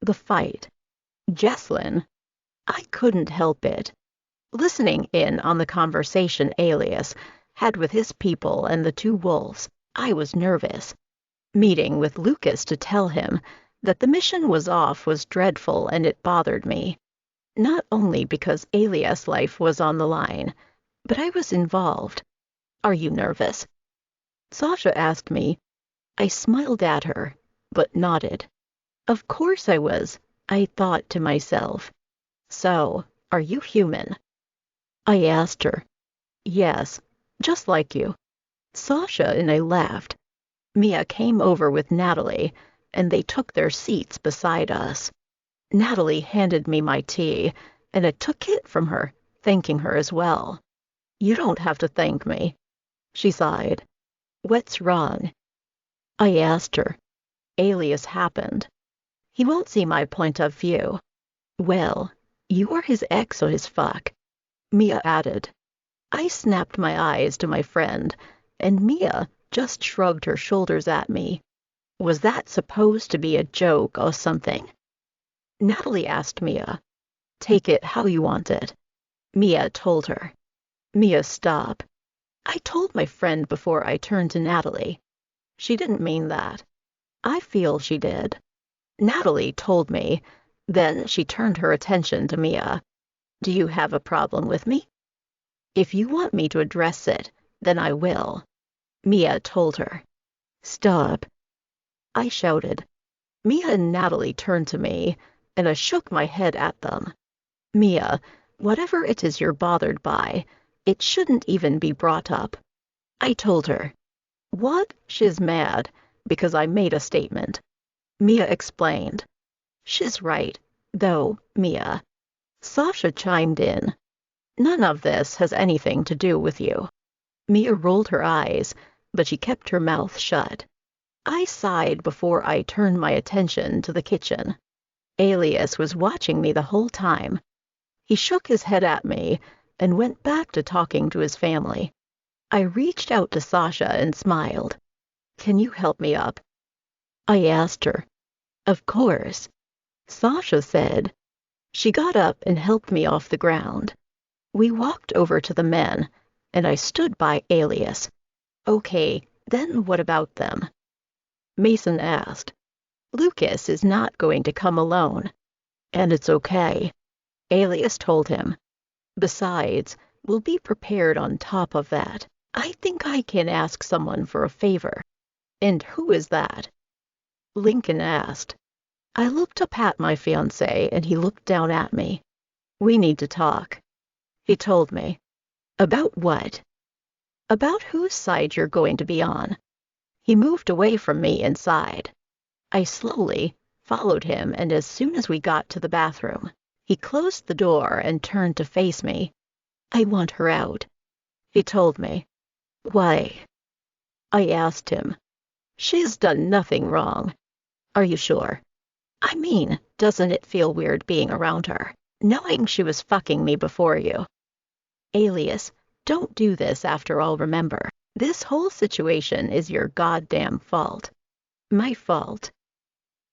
The fight. Jessalyn. I couldn't help it. Listening in on the conversation Alias had with his people and the two wolves, I was nervous. Meeting with Lucas to tell him that the mission was off was dreadful, and it bothered me. Not only because Alias' life was on the line, but I was involved. Are you nervous? Sasha asked me. I smiled at her, but nodded. Of course I was, I thought to myself. So, are you human? I asked her. Yes, just like you. Sasha and I laughed. Mia came over with Natalie, and they took their seats beside us. Natalie handed me my tea, and I took it from her, thanking her as well. You don't have to thank me. She sighed. What's wrong? I asked her. Alias happened. He won't see my point of view. Well, you are his ex or his fuck, Mia added. I snapped my eyes to my friend, and Mia just shrugged her shoulders at me. Was that supposed to be a joke or something? Natalie asked Mia. Take it how you want it. Mia told her. Mia, stop. I told my friend before I turned to Natalie. She didn't mean that. I feel she did. Natalie told me. Then she turned her attention to Mia. Do you have a problem with me? If you want me to address it, then I will. Mia told her. Stop. I shouted. Mia and Natalie turned to me, and I shook my head at them. Mia, whatever it is you're bothered by, it shouldn't even be brought up. I told her. What? She's mad, because I made a statement. Mia explained. She's right, though, Mia. Sasha chimed in. None of this has anything to do with you. Mia rolled her eyes, but she kept her mouth shut. I sighed before I turned my attention to the kitchen. Alias was watching me the whole time. He shook his head at me and went back to talking to his family. I reached out to Sasha and smiled. Can you help me up? I asked her. Of course. Sasha said. She got up and helped me off the ground. We walked over to the men, and I stood by Alias. Okay, then what about them? Mason asked. Lucas is not going to come alone. And it's okay. Alias told him. Besides, we'll be prepared on top of that. I think I can ask someone for a favor. And who is that? Lincoln asked. I looked up at my fiancé, and he looked down at me. We need to talk. He told me. About what? About whose side you're going to be on. He moved away from me and sighed. I slowly followed him, and as soon as we got to the bathroom, he closed the door and turned to face me. I want her out. He told me. Why? I asked him. She's done nothing wrong. Are you sure? I mean, doesn't it feel weird being around her, knowing she was fucking me before you? Alias, don't do this after all, remember. This whole situation is your goddamn fault. My fault.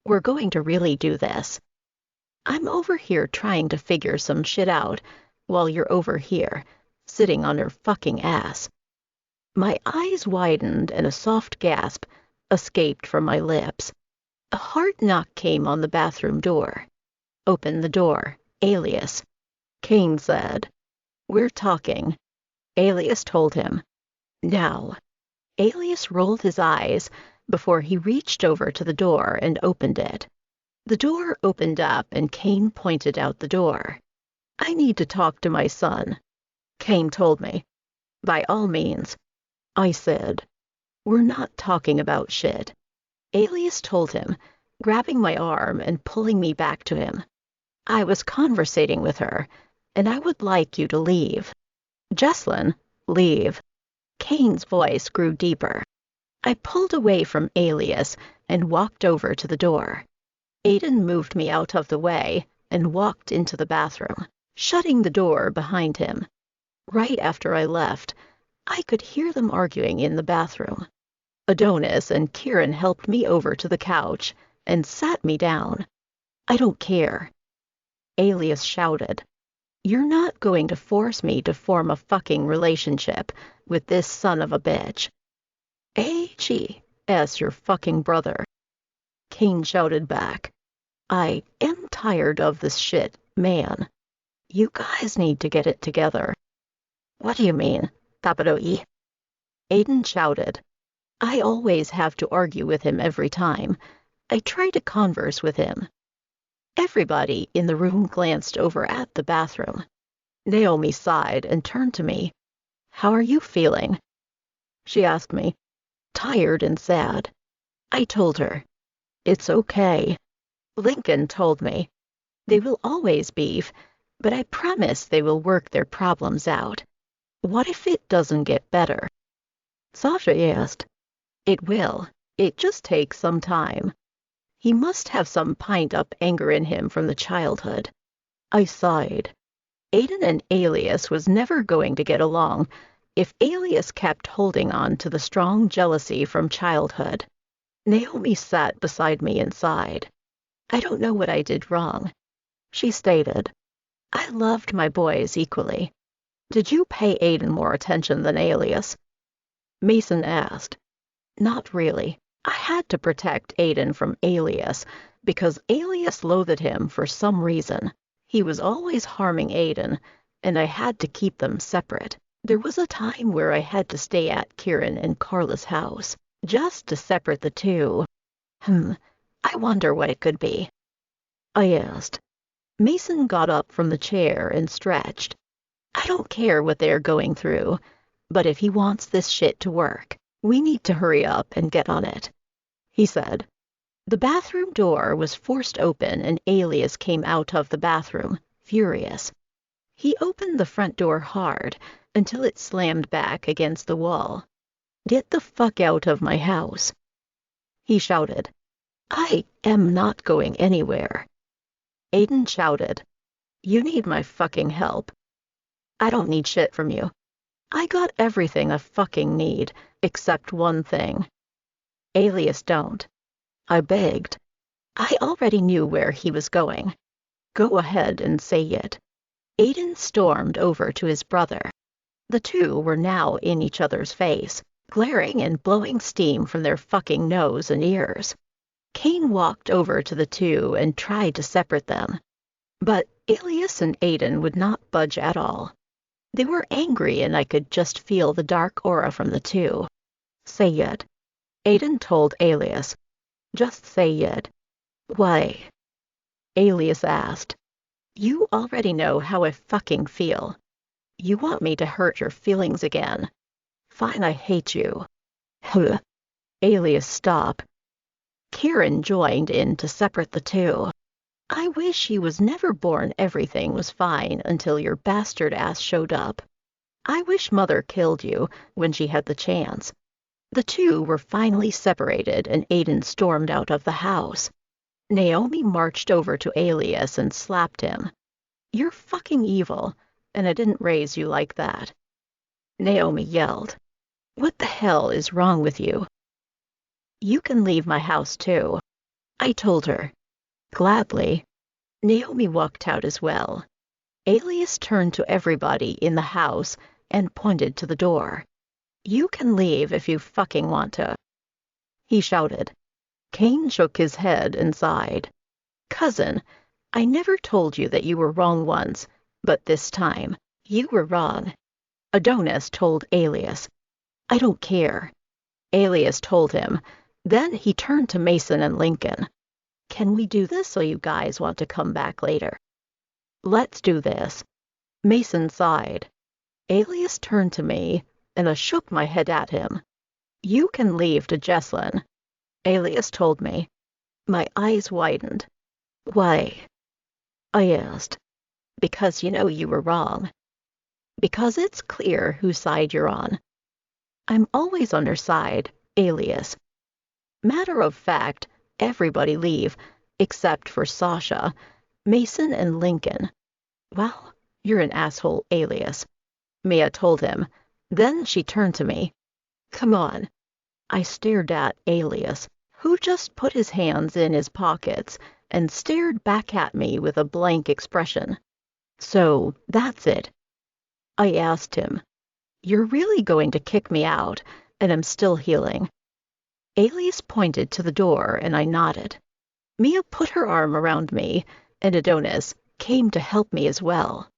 We're going to really do this. I'm over here trying to figure some shit out, while you're over here, sitting on her fucking ass. My eyes widened and a soft gasp escaped from my lips. A hard knock came on the bathroom door. Open the door, Alias. Kane said. We're talking. Alias told him. Now. Alias rolled his eyes before he reached over to the door and opened it. The door opened up and Kane pointed out the door. I need to talk to my son. Kane told me. By all means. I said. We're not talking about shit. Alias told him, grabbing my arm and pulling me back to him. I was conversating with her, and I would like you to leave. Jessalyn, leave. Kane's voice grew deeper. I pulled away from Alias and walked over to the door. Aiden moved me out of the way and walked into the bathroom, shutting the door behind him. Right after I left, I could hear them arguing in the bathroom. Adonis and Kieran helped me over to the couch and sat me down. I don't care. Alias shouted. You're not going to force me to form a fucking relationship with this son of a bitch. H.E.S. your fucking brother. Kane shouted back. I am tired of this shit, man. You guys need to get it together. What do you mean, Tapado-e? Aiden shouted. I always have to argue with him every time. I try to converse with him. Everybody in the room glanced over at the bathroom. Naomi sighed and turned to me. How are you feeling? She asked me. Tired and sad. I told her. It's okay. Lincoln told me. They will always beef, but I promise they will work their problems out. What if it doesn't get better? Sasha asked. It will. It just takes some time. He must have some pent-up anger in him from the childhood. I sighed. Aiden and Alias was never going to get along if Alias kept holding on to the strong jealousy from childhood. Naomi sat beside me and sighed. I don't know what I did wrong. She stated, I loved my boys equally. Did you pay Aiden more attention than Alias? Mason asked. Not really. I had to protect Aiden from Alias because Alias loathed him for some reason. He was always harming Aiden, and I had to keep them separate. There was a time where I had to stay at Kieran and Carla's house, just to separate the two. I wonder what it could be. I asked. Mason got up from the chair and stretched. I don't care what they're going through, but if he wants this shit to work, we need to hurry up and get on it, he said. The bathroom door was forced open and Alias came out of the bathroom, furious. He opened the front door hard until it slammed back against the wall. Get the fuck out of my house, he shouted. I am not going anywhere. Aiden shouted. You need my fucking help. I don't need shit from you. I got everything I fucking need, except one thing. Alias don't. I begged. I already knew where he was going. Go ahead and say it. Aiden stormed over to his brother. The two were now in each other's face, glaring and blowing steam from their fucking nose and ears. Kane walked over to the two and tried to separate them. But Alias and Aiden would not budge at all. They were angry and I could just feel the dark aura from the two. Say it. Aiden told Alias. Just say it. Why? Alias asked. You already know how I fucking feel. You want me to hurt your feelings again. Fine, I hate you. Alias, stop. Kieran joined in to separate the two. I wish he was never born. Everything was fine until your bastard ass showed up. I wish Mother killed you when she had the chance. The two were finally separated and Aiden stormed out of the house. Naomi marched over to Alias and slapped him. You're fucking evil, and I didn't raise you like that. Naomi yelled. What the hell is wrong with you? You can leave my house too, I told her. Gladly. Naomi walked out as well. Alias turned to everybody in the house and pointed to the door. You can leave if you fucking want to, he shouted. Kane shook his head and sighed. Cousin, I never told you that you were wrong once, but this time, you were wrong. Adonis told Alias. I don't care. Alias told him. Then he turned to Mason and Lincoln. Can we do this or you guys want to come back later? Let's do this. Mason sighed. Alias turned to me, and I shook my head at him. You can leave to Jessalyn, Alias told me. My eyes widened. Why? I asked. Because you know you were wrong. Because it's clear whose side you're on. I'm always on her side, Alias. Matter of fact, everybody leave, except for Sasha, Mason, and Lincoln. Well, you're an asshole, Alias, Mia told him. Then she turned to me. Come on. I stared at Alias, who just put his hands in his pockets and stared back at me with a blank expression. So, that's it. I asked him, "You're really going to kick me out, and I'm still healing?" Alias pointed to the door, and I nodded. Mia put her arm around me, and Adonis came to help me as well.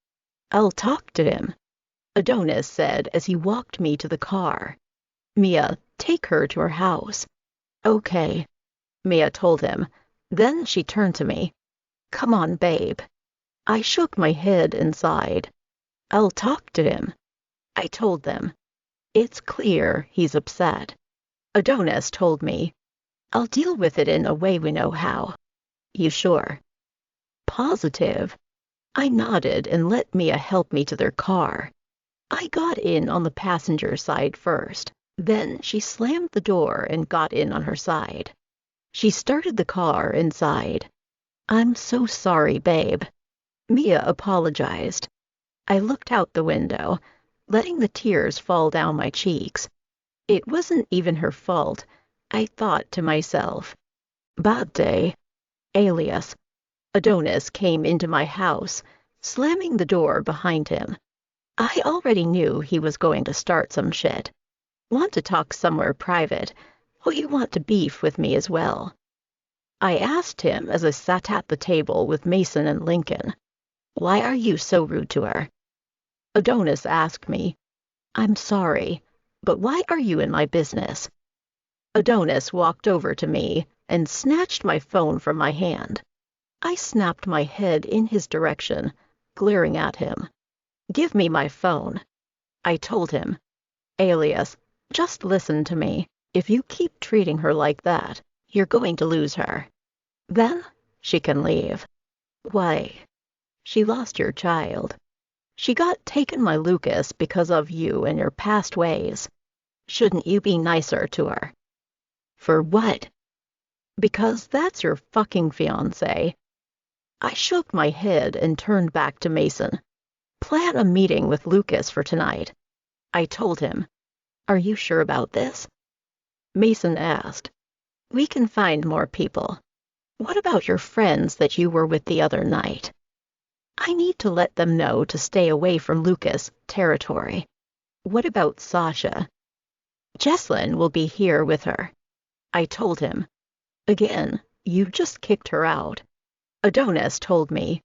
"I'll talk to him," Adonis said as he walked me to the car. "Mia, take her to her house." "Okay," Mia told him. Then she turned to me. "Come on, babe." I shook my head and sighed. "I'll talk to him," I told them. "It's clear he's upset." Adonis told me, "I'll deal with it in a way we know how." "You sure?" "Positive." I nodded and let Mia help me to their car. I got in on the passenger side first. Then she slammed the door and got in on her side. She started the car and sighed. "I'm so sorry, babe." Mia apologized. I looked out the window, letting the tears fall down my cheeks. It wasn't even her fault, I thought to myself. Bad day. Alias. Adonis came into my house, slamming the door behind him. I already knew he was going to start some shit. "Want to talk somewhere private, or you want to beef with me as well?" I asked him as I sat at the table with Mason and Lincoln. "Why are you so rude to her?" Adonis asked me. "I'm sorry, but why are you in my business?" Adonis walked over to me and snatched my phone from my hand. I snapped my head in his direction, glaring at him. "Give me my phone," I told him. "Alias, just listen to me. If you keep treating her like that, you're going to lose her. Then she can leave." "Why?" "She lost your child. She got taken by Lucas because of you and your past ways. Shouldn't you be nicer to her?" "For what?" "Because that's your fucking fiancé." I shook my head and turned back to Mason. "Plan a meeting with Lucas for tonight," I told him. "Are you sure about this?" Mason asked. "We can find more people. What about your friends that you were with the other night?" "I need to let them know to stay away from Lucas territory." "What about Sasha?" "Jessalyn will be here with her," I told him. "Again, you just kicked her out." Adonis told me.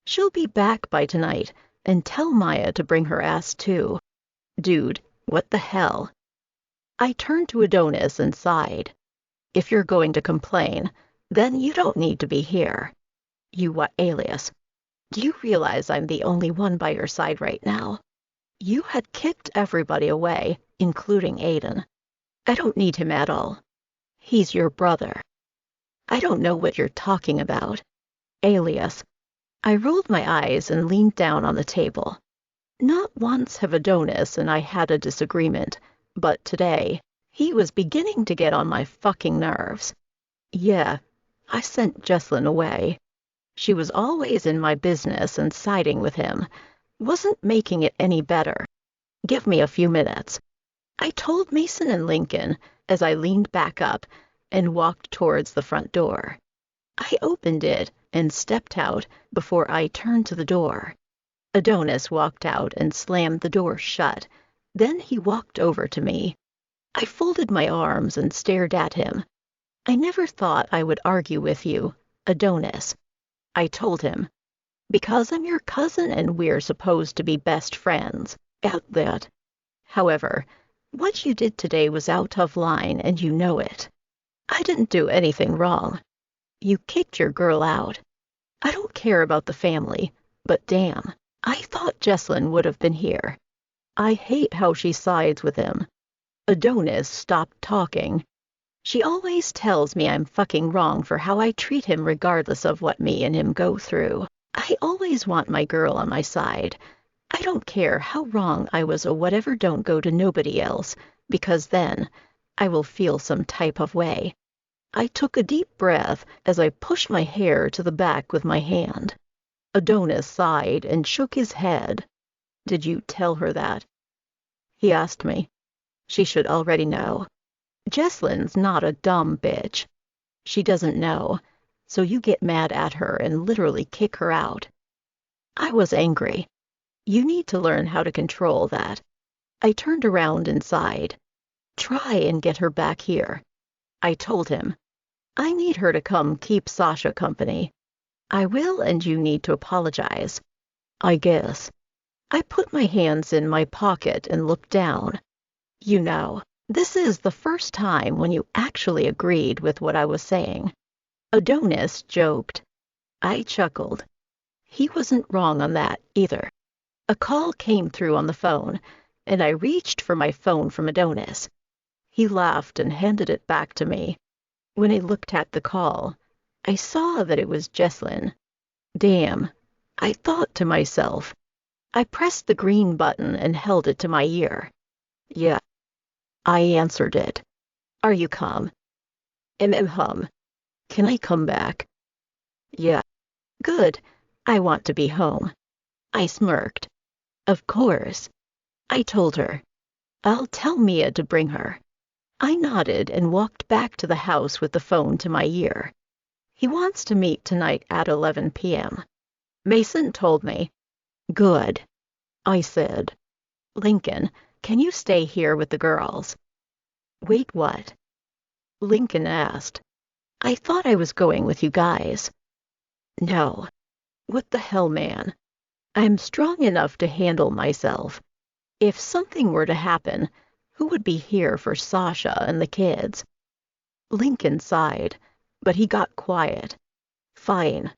"She'll be back by tonight, and tell Maya to bring her ass too." Dude, what the hell? I turned to Adonis and sighed. "If you're going to complain, then you don't need to be here." "You what, Alias? Do you realize I'm the only one by your side right now? You had kicked everybody away, including Aiden. I don't need him at all. He's your brother." "I don't know what you're talking about." "Alias." I rolled my eyes and leaned down on the table. Not once have Adonis and I had a disagreement, but today, he was beginning to get on my fucking nerves. "Yeah, I sent Jessalyn away. She was always in my business and siding with him. Wasn't making it any better. Give me a few minutes," I told Mason and Lincoln as I leaned back up and walked towards the front door. I opened it and stepped out before I turned to the door. Adonis walked out and slammed the door shut. Then he walked over to me. I folded my arms and stared at him. "I never thought I would argue with you, Adonis," I told him. "Because I'm your cousin and we're supposed to be best friends. At that. However, what you did today was out of line and you know it. I didn't do anything wrong. You kicked your girl out. I don't care about the family, but damn, I thought Jessalyn would have been here. I hate how she sides with him." Adonis stopped talking. "She always tells me I'm fucking wrong for how I treat him regardless of what me and him go through. I always want my girl on my side. I don't care how wrong I was or whatever, don't go to nobody else, because then I will feel some type of way." I took a deep breath as I pushed my hair to the back with my hand. Adonis sighed and shook his head. "Did you tell her that?" he asked me. "She should already know. Jessalyn's not a dumb bitch. She doesn't know. so you get mad at her and literally kick her out. I was angry. You need to learn how to control that. I turned around and sighed. Try and get her back here. I told him. I need her to come keep Sasha company. I will, and you need to apologize. I guess. I put my hands in my pocket and looked down. You know, this is the first time when you actually agreed with what I was saying. Adonis joked. I chuckled. He wasn't wrong on that, either. A call came through on the phone, and I reached for my phone from Adonis. He laughed and handed it back to me. When I looked at the call, I saw that it was Jessalyn. Damn, I thought to myself. I pressed the green button and held it to my ear. Yeah. I answered it. Are you calm? Hum. Can I come back? Yeah. Good. I want to be home. I smirked. Of course. I told her. I'll tell Mia to bring her. I nodded and walked back to the house with the phone to my ear. He wants to meet tonight at 11 p.m. Mason told me. Good. I said. Lincoln, can you stay here with the girls? Wait, what? Lincoln asked. I thought I was going with you guys. No. What the hell, man? I'm strong enough to handle myself. If something were to happen, who would be here for Sasha and the kids? Lincoln sighed, but he got quiet. Fine.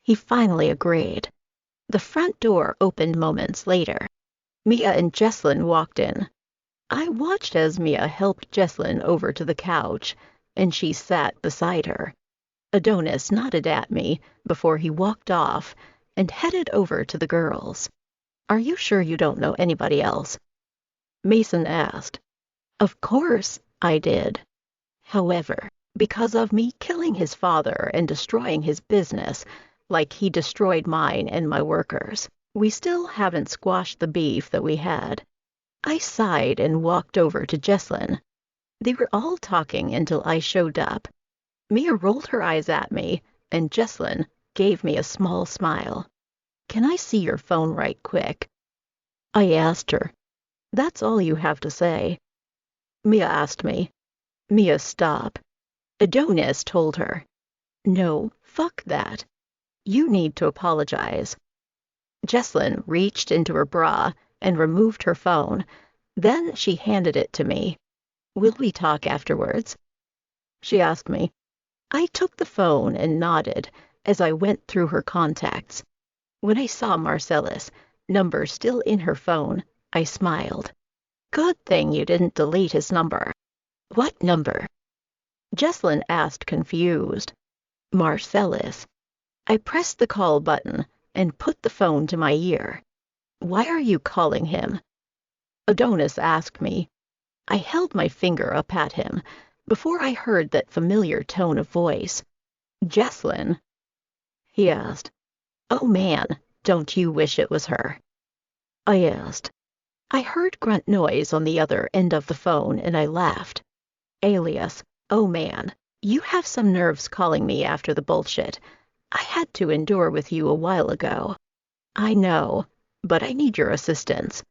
He finally agreed. The front door opened moments later. Mia and Jessalyn walked in. I watched as Mia helped Jessalyn over to the couch, and she sat beside her. Adonis nodded at me before he walked off and headed over to the girls. Are you sure you don't know anybody else? Mason asked. Of course, I did. However, because of me killing his father and destroying his business, like he destroyed mine and my workers, we still haven't squashed the beef that we had. I sighed and walked over to Jessalyn. They were all talking until I showed up. Mia rolled her eyes at me, and Jessalyn gave me a small smile. Can I see your phone right quick? I asked her. That's all you have to say. Mia asked me. Mia, stop. Adonis told her. No, fuck that. You need to apologize. Jessalyn reached into her bra and removed her phone. Then she handed it to me. Will we talk afterwards? She asked me. I took the phone and nodded as I went through her contacts. When I saw Marcellus' number still in her phone, I smiled. Good thing you didn't delete his number. What number? Jessalyn asked, confused. Marcellus. I pressed the call button and put the phone to my ear. Why are you calling him? Adonis asked me. I held my finger up at him before I heard that familiar tone of voice. Jessalyn? He asked. Oh man, don't you wish it was her? I asked. I heard grunt noise on the other end of the phone and I laughed. Alias, oh man, you have some nerves calling me after the bullshit I had to endure with you a while ago. I know, but I need your assistance.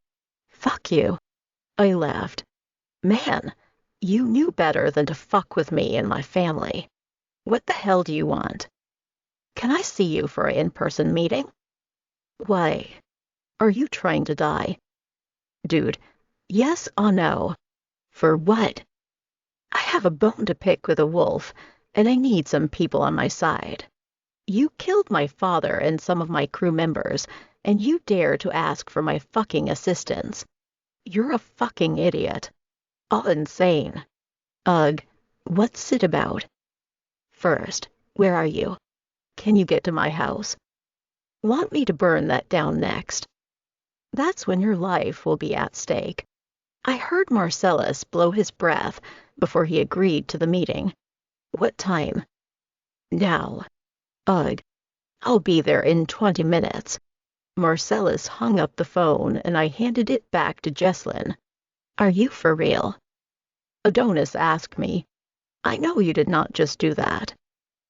Fuck you. I laughed. Man, you knew better than to fuck with me and my family. What the hell do you want? Can I see you for an in-person meeting? Why? Are you trying to die? Dude, yes or no? For what? I have a bone to pick with a wolf, and I need some people on my side. You killed my father and some of my crew members, and you dare to ask for my fucking assistance. You're a fucking idiot. All insane. Ugh, what's it about? First, where are you? Can you get to my house? Want me to burn that down next? That's when your life will be at stake. I heard Marcellus blow his breath before he agreed to the meeting. What time? Now. Ugh. I'll be there in 20 minutes. Marcellus hung up the phone and I handed it back to Jessalyn. Are you for real? Adonis asked me. I know you did not just do that.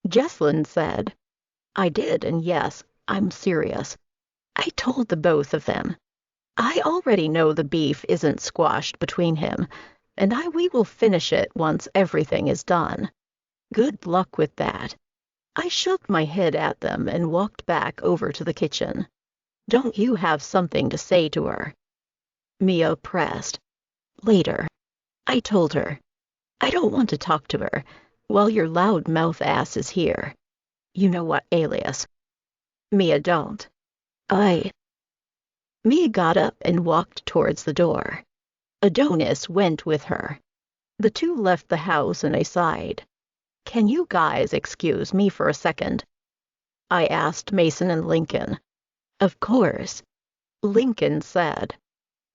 Jessalyn said. I did, and yes, I'm serious. I told the both of them. I already know the beef isn't squashed between him, and we will finish it once everything is done. Good luck with that. I shook my head at them and walked back over to the kitchen. Don't you have something to say to her? Mia pressed. Later. I told her. I don't want to talk to her while your loud-mouth ass is here. You know what, Alias? Mia, don't. Mia got up and walked towards the door. Adonis went with her. The two left the house and I sighed. Can you guys excuse me for a second? I asked Mason and Lincoln. Of course, Lincoln said.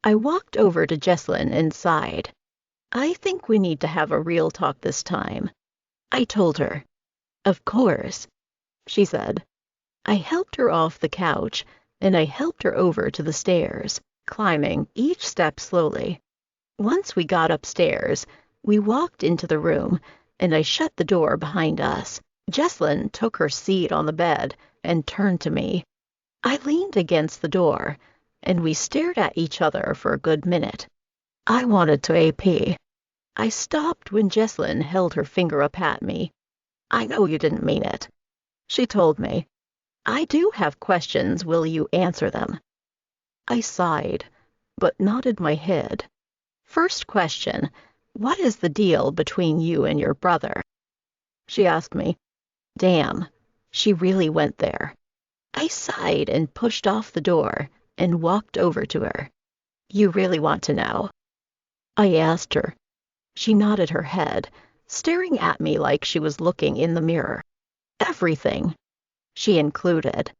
I walked over to Jessalyn and sighed. I think we need to have a real talk this time. I told her. Of course, she said. I helped her off the couch, and I helped her over to the stairs, climbing each step slowly. Once we got upstairs, we walked into the room, and I shut the door behind us. Jessalyn took her seat on the bed and turned to me. I leaned against the door, and we stared at each other for a good minute. I wanted to AP. I stopped when Jessalyn held her finger up at me. I know you didn't mean it, she told me. I do have questions. Will you answer them? I sighed, but nodded my head. First question, what is the deal between you and your brother? She asked me. Damn, she really went there. I sighed and pushed off the door and walked over to her. You really want to know? I asked her. She nodded her head, staring at me like she was looking in the mirror. Everything, she included.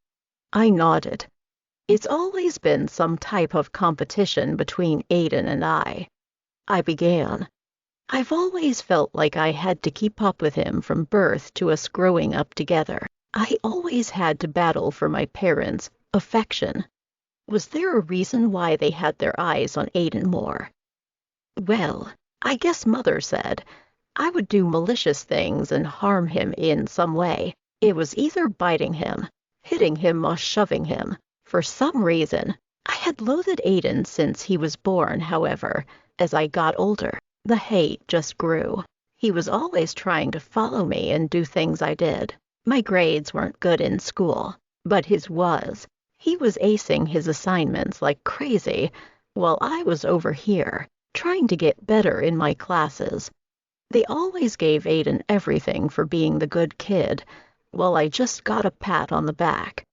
I nodded. It's always been some type of competition between Aiden and I began. I've always felt like I had to keep up with him from birth to us growing up together. I always had to battle for my parents' affection. Was there a reason why they had their eyes on Aiden more? Well, I guess Mother said I would do malicious things and harm him in some way. It was either biting him, hitting him, or shoving him. For some reason, I had loathed Aiden since he was born. However, as I got older, the hate just grew. He was always trying to follow me and do things I did. My grades weren't good in school, but his was. He was acing his assignments like crazy, while I was over here, trying to get better in my classes. They always gave Aiden everything for being the good kid, while I just got a pat on the back.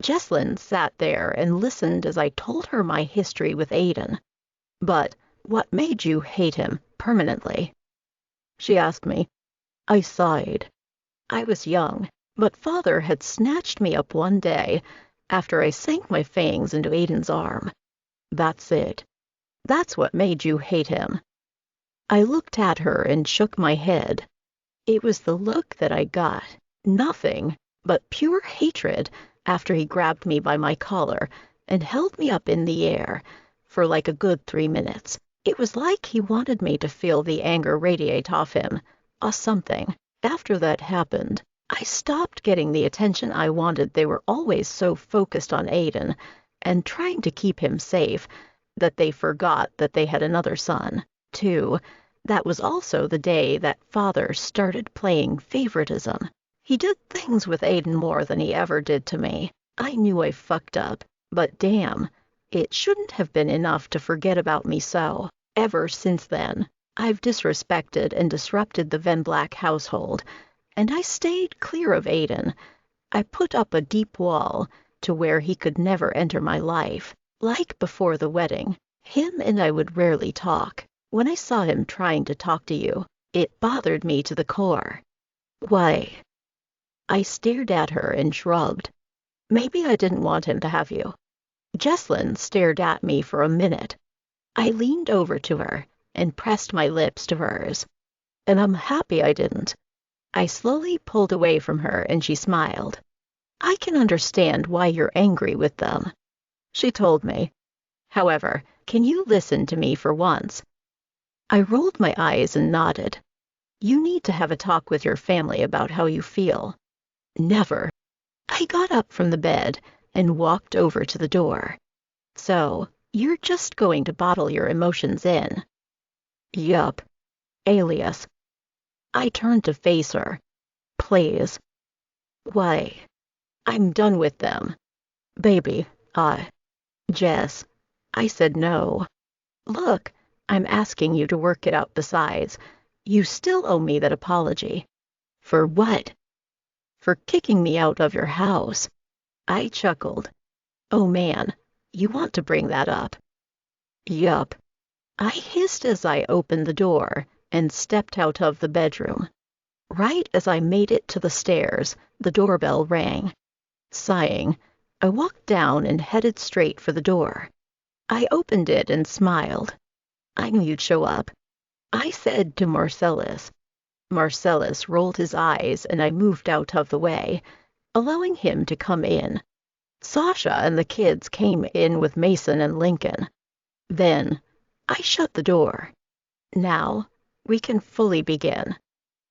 Jessalyn sat there and listened as I told her my history with Aiden. But what made you hate him permanently? She asked me. I sighed. I was young, but Father had snatched me up one day after I sank my fangs into Aiden's arm. That's it. That's what made you hate him. I looked at her and shook my head. It was the look that I got. Nothing but pure hatred after he grabbed me by my collar and held me up in the air for like a good 3 minutes. It was like he wanted me to feel the anger radiate off him, or something. After that happened, I stopped getting the attention I wanted. They were always so focused on Aiden and trying to keep him safe that they forgot that they had another son, too. That was also the day that Father started playing favoritism. He did things with Aiden more than he ever did to me. I knew I fucked up, but damn, it shouldn't have been enough to forget about me so. Ever since then, I've disrespected and disrupted the Van Black household, and I stayed clear of Aiden. I put up a deep wall to where he could never enter my life. Like before the wedding, him and I would rarely talk. When I saw him trying to talk to you, it bothered me to the core. Why? I stared at her and shrugged. Maybe I didn't want him to have you. Jessalyn stared at me for a minute. I leaned over to her and pressed my lips to hers. And I'm happy I didn't. I slowly pulled away from her and she smiled. I can understand why you're angry with them, she told me. However, can you listen to me for once? I rolled my eyes and nodded. You need to have a talk with your family about how you feel. Never. I got up from the bed and walked over to the door. So, you're just going to bottle your emotions in? Yup. Alias. I turned to face her. Please. Why? I'm done with them. Baby, Jess. I said no. Look, I'm asking you to work it out besides. You still owe me that apology. For what? For kicking me out of your house. I chuckled. Oh man, you want to bring that up? Yup. I hissed as I opened the door and stepped out of the bedroom. Right as I made it to the stairs, the doorbell rang. Sighing, I walked down and headed straight for the door. I opened it and smiled. I knew you'd show up. I said to Marcellus. Marcellus rolled his eyes and I moved out of the way, allowing him to come in. Sasha and the kids came in with Mason and Lincoln. Then, I shut the door. Now, we can fully begin.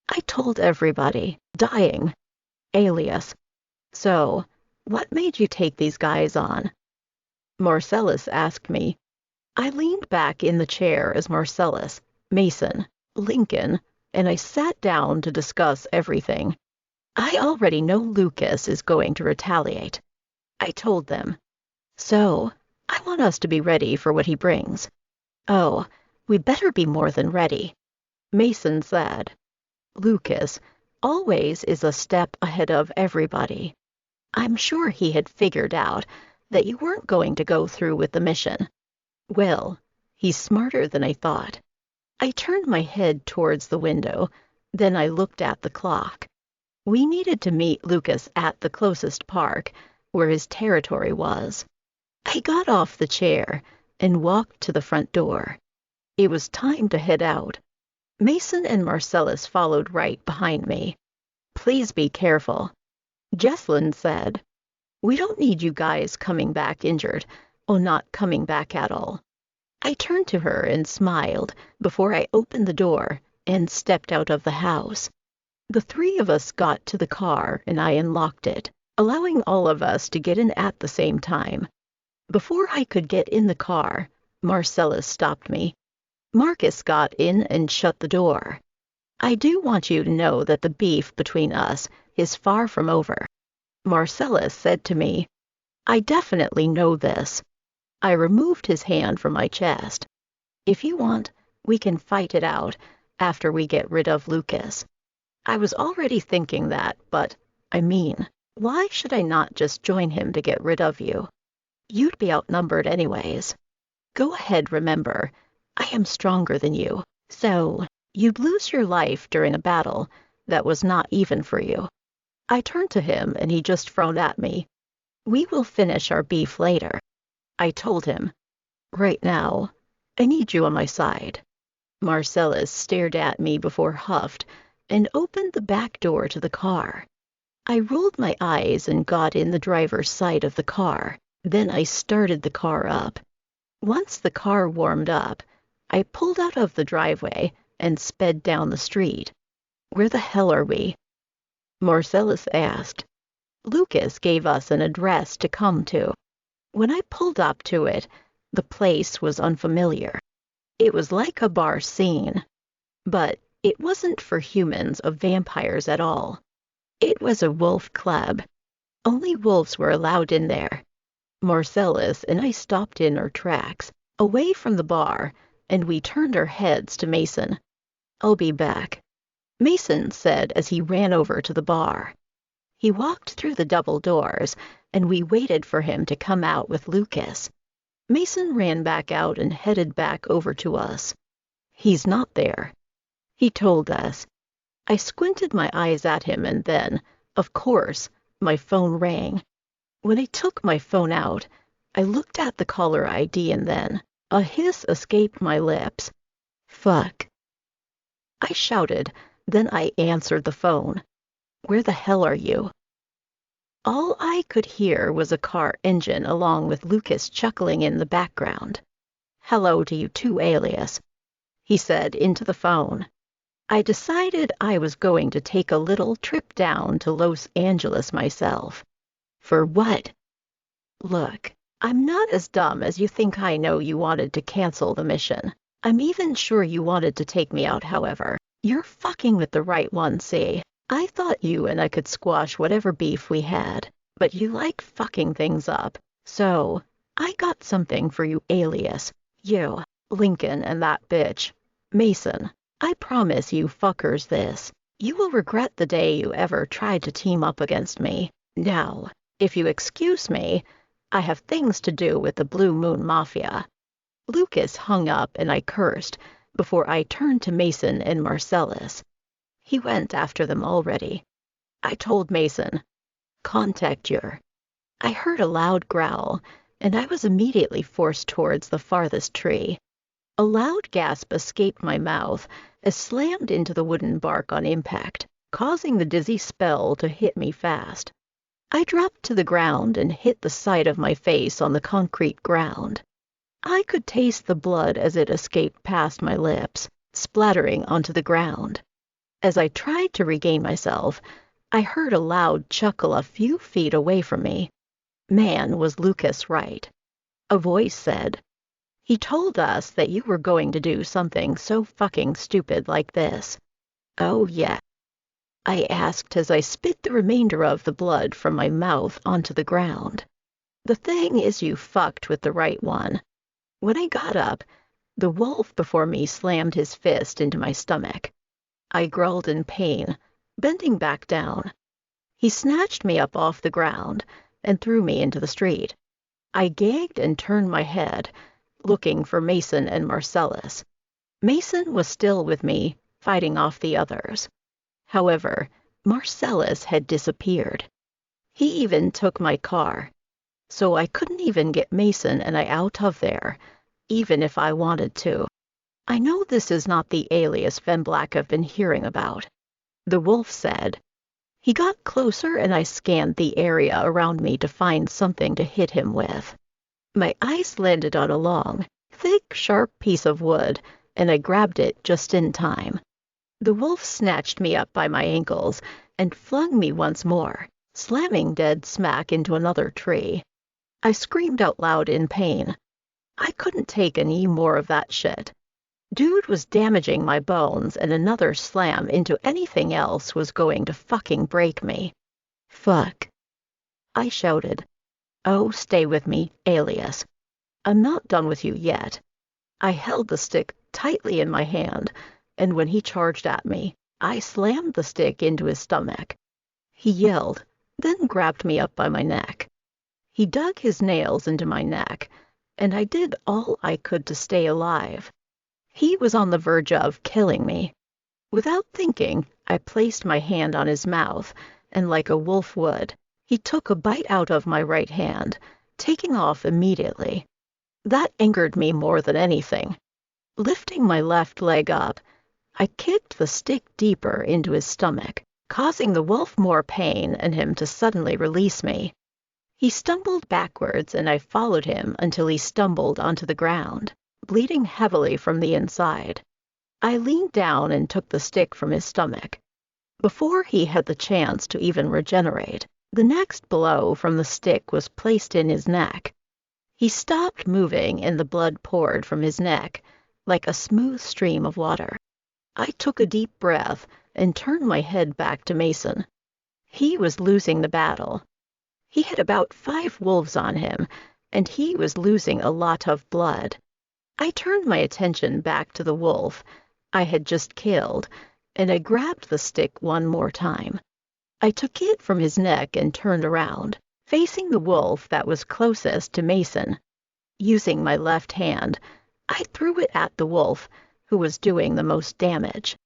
I told everybody, dying. Alias. So, what made you take these guys on? Marcellus asked me. I leaned back in the chair as Marcellus, Mason, Lincoln, and I sat down to discuss everything. I already know Lucas is going to retaliate. I told them. So, I want us to be ready for what he brings. Oh, we better be more than ready. Mason said. Lucas always is a step ahead of everybody. I'm sure he had figured out that you weren't going to go through with the mission. Well, he's smarter than I thought. I turned my head towards the window, then I looked at the clock. We needed to meet Lucas at the closest park, where his territory was. I got off the chair and walked to the front door. It was time to head out. Mason and Marcellus followed right behind me. Please be careful. Jessalyn said, we don't need you guys coming back injured, or not coming back at all. I turned to her and smiled before I opened the door and stepped out of the house. The three of us got to the car and I unlocked it, allowing all of us to get in at the same time. Before I could get in the car, Marcellus stopped me. Marcus got in and shut the door. I do want you to know that the beef between us is far from over. Marcellus said to me, I definitely know this. I removed his hand from my chest. If you want, we can fight it out after we get rid of Lucas. I was already thinking that, but, why should I not just join him to get rid of you? You'd be outnumbered anyways. Go ahead, remember, I am stronger than you, so you'd lose your life during a battle that was not even for you. I turned to him and he just frowned at me. We will finish our beef later. I told him. Right now, I need you on my side. Marcellus stared at me before huffed and opened the back door to the car. I rolled my eyes and got in the driver's side of the car. Then I started the car up. Once the car warmed up, I pulled out of the driveway and sped down the street. Where the hell are we? Marcellus asked. Lucas gave us an address to come to. When I pulled up to it, the place was unfamiliar. It was like a bar scene. But it wasn't for humans or vampires at all. It was a wolf club. Only wolves were allowed in there. Marcellus and I stopped in our tracks, away from the bar, and we turned our heads to Mason. I'll be back, Mason said as he ran over to the bar. He walked through the double doors, and we waited for him to come out with Lucas. Mason ran back out and headed back over to us. He's not there, he told us. I squinted my eyes at him and then, of course, my phone rang. When I took my phone out, I looked at the caller ID and then a hiss escaped my lips. Fuck. I shouted, then I answered the phone. Where the hell are you? All I could hear was a car engine along with Lucas chuckling in the background. Hello to you too, Alias, he said into the phone. I decided I was going to take a little trip down to Los Angeles myself. For what? Look, I'm not as dumb as you think. I know you wanted to cancel the mission. I'm even sure you wanted to take me out, however. You're fucking with the right one, see? I thought you and I could squash whatever beef we had, but you like fucking things up. So, I got something for you, Alias. You, Lincoln, and that bitch, Mason. I promise you fuckers this. You will regret the day you ever tried to team up against me. Now, if you excuse me, I have things to do with the Blue Moon Mafia. Lucas hung up and I cursed before I turned to Mason and Marcellus. He went after them already. I told Mason, contact your. I heard a loud growl, and I was immediately forced towards the farthest tree. A loud gasp escaped my mouth as slammed into the wooden bark on impact, causing the dizzy spell to hit me fast. I dropped to the ground and hit the side of my face on the concrete ground. I could taste the blood as it escaped past my lips, splattering onto the ground. As I tried to regain myself, I heard a loud chuckle a few feet away from me. Man, was Lucas right. A voice said, he told us that you were going to do something so fucking stupid like this. Oh, yeah. I asked as I spit the remainder of the blood from my mouth onto the ground. The thing is, you fucked with the right one. When I got up, the wolf before me slammed his fist into my stomach. I growled in pain, bending back down. He snatched me up off the ground and threw me into the street. I gagged and turned my head, looking for Mason and Marcellus. Mason was still with me, fighting off the others. However, Marcellus had disappeared. He even took my car, so I couldn't even get Mason and I out of there, even if I wanted to. I know this is not the Alias Van Black I've been hearing about, the wolf said. He got closer and I scanned the area around me to find something to hit him with. My eyes landed on a long, thick, sharp piece of wood, and I grabbed it just in time. The wolf snatched me up by my ankles and flung me once more, slamming dead smack into another tree. I screamed out loud in pain. I couldn't take any more of that shit. Dude was damaging my bones, and another slam into anything else was going to fucking break me. Fuck. I shouted. Oh, stay with me, Alias. I'm not done with you yet. I held the stick tightly in my hand, and when he charged at me, I slammed the stick into his stomach. He yelled, then grabbed me up by my neck. He dug his nails into my neck, and I did all I could to stay alive. He was on the verge of killing me. Without thinking, I placed my hand on his mouth, and like a wolf would, he took a bite out of my right hand, taking off immediately. That angered me more than anything. Lifting my left leg up, I kicked the stick deeper into his stomach, causing the wolf more pain and him to suddenly release me. He stumbled backwards, and I followed him until he stumbled onto the ground, bleeding heavily from the inside. I leaned down and took the stick from his stomach. Before he had the chance to even regenerate, the next blow from the stick was placed in his neck. He stopped moving and the blood poured from his neck like a smooth stream of water. I took a deep breath and turned my head back to Mason. He was losing the battle. He had about 5 wolves on him, and he was losing a lot of blood. I turned my attention back to the wolf I had just killed, and I grabbed the stick one more time. I took it from his neck and turned around, facing the wolf that was closest to Mason. Using my left hand, I threw it at the wolf, who was doing the most damage.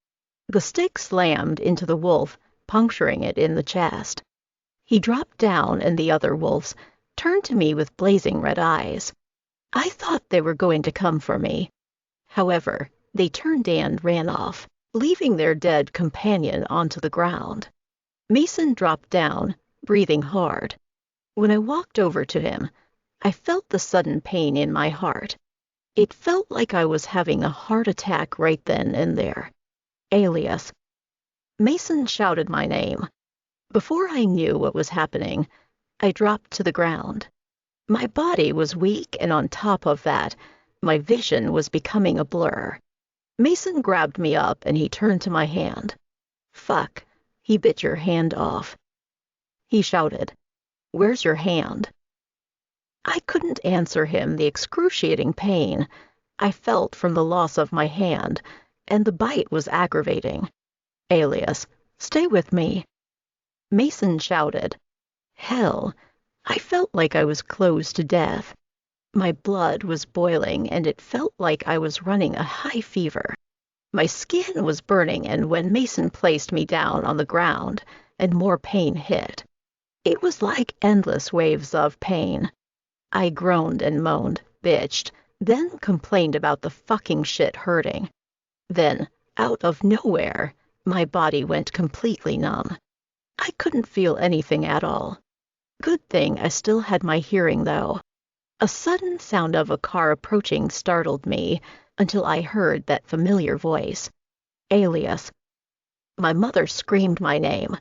The stick slammed into the wolf, puncturing it in the chest. He dropped down, and the other wolves turned to me with blazing red eyes. I thought they were going to come for me. However, they turned and ran off, leaving their dead companion onto the ground. Mason dropped down, breathing hard. When I walked over to him, I felt the sudden pain in my heart. It felt like I was having a heart attack right then and there. Alias. Mason shouted my name. Before I knew what was happening, I dropped to the ground. My body was weak, and on top of that, my vision was becoming a blur. Mason grabbed me up, and he turned to my hand. "Fuck, he bit your hand off." He shouted, "Where's your hand?" I couldn't answer him the excruciating pain I felt from the loss of my hand, and the bite was aggravating. Alias, stay with me. Mason shouted. Hell, I felt like I was close to death. My blood was boiling, and it felt like I was running a high fever. My skin was burning, and when Mason placed me down on the ground and more pain hit, it was like endless waves of pain. I groaned and moaned, bitched, then complained about the fucking shit hurting. Then, out of nowhere, my body went completely numb. I couldn't feel anything at all. Good thing I still had my hearing, though. A sudden sound of a car approaching startled me until I heard that familiar voice. Alias. My mother screamed my name.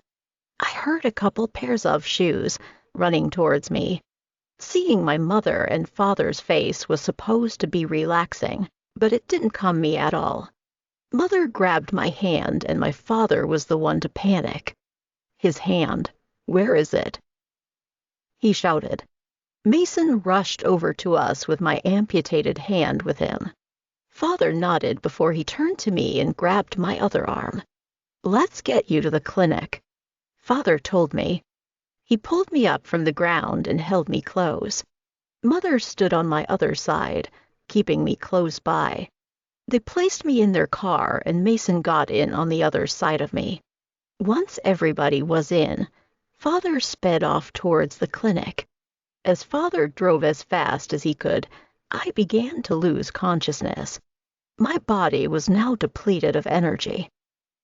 I heard a couple pairs of shoes running towards me. Seeing my mother and father's face was supposed to be relaxing, but it didn't calm me at all. Mother grabbed my hand, and my father was the one to panic. His hand. Where is it? He shouted. Mason rushed over to us with my amputated hand with him. Father nodded before he turned to me and grabbed my other arm. Let's get you to the clinic, Father told me. He pulled me up from the ground and held me close. Mother stood on my other side, keeping me close by. They placed me in their car, and Mason got in on the other side of me. Once everybody was in, Father sped off towards the clinic. As Father drove as fast as he could, I began to lose consciousness. My body was now depleted of energy.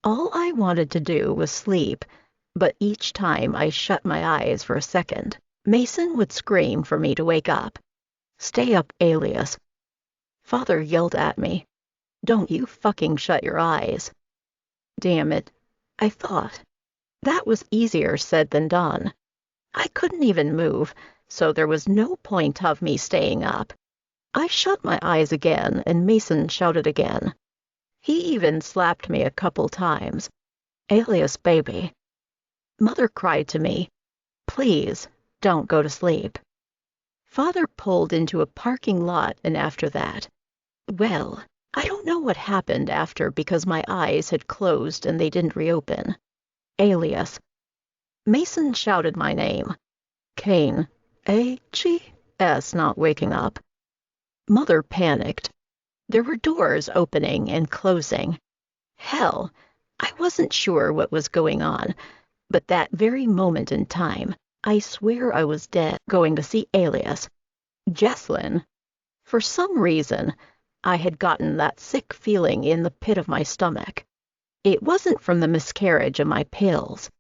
All I wanted to do was sleep, but each time I shut my eyes for a second, Mason would scream for me to wake up. Stay up, Alias. Father yelled at me. Don't you fucking shut your eyes. Damn it, I thought. That was easier said than done. I couldn't even move, so there was no point of me staying up. I shut my eyes again, and Mason shouted again. He even slapped me a couple times. Alias, baby. Mother cried to me, please, don't go to sleep. Father pulled into a parking lot, and after that, well, I don't know what happened after because my eyes had closed and they didn't reopen. Alias. Mason shouted my name. Kane. A-G-S not waking up. Mother panicked. There were doors opening and closing. Hell, I wasn't sure what was going on, but that very moment in time, I swear I was dead going to see Alias. Jessalyn. For some reason, I had gotten that sick feeling in the pit of my stomach. It wasn't from the miscarriage of my pills.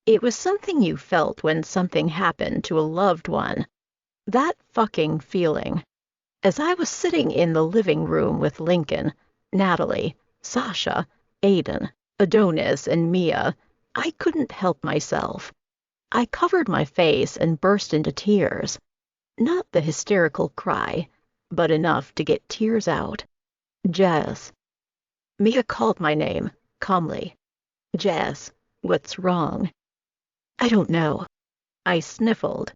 It was something you felt when something happened to a loved one. That fucking feeling. As I was sitting in the living room with Lincoln, Natalie, Sasha, Aiden, Adonis, and Mia, I couldn't help myself. I covered my face and burst into tears. Not the hysterical cry, but enough to get tears out. Jess. Mia called my name, calmly. Jess, what's wrong? I don't know. I sniffled.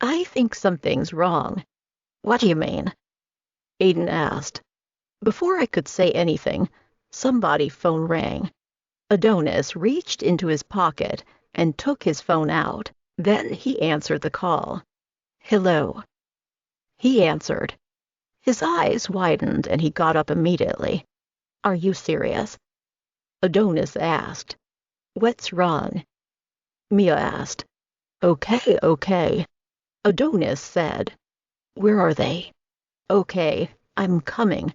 I think something's wrong. What do you mean? Aiden asked. Before I could say anything, somebody's phone rang. Adonis reached into his pocket and took his phone out. Then he answered the call. Hello. He answered. His eyes widened and he got up immediately. Are you serious? Adonis asked. What's wrong? Mia asked. Okay. Adonis said. Where are they? Okay, I'm coming.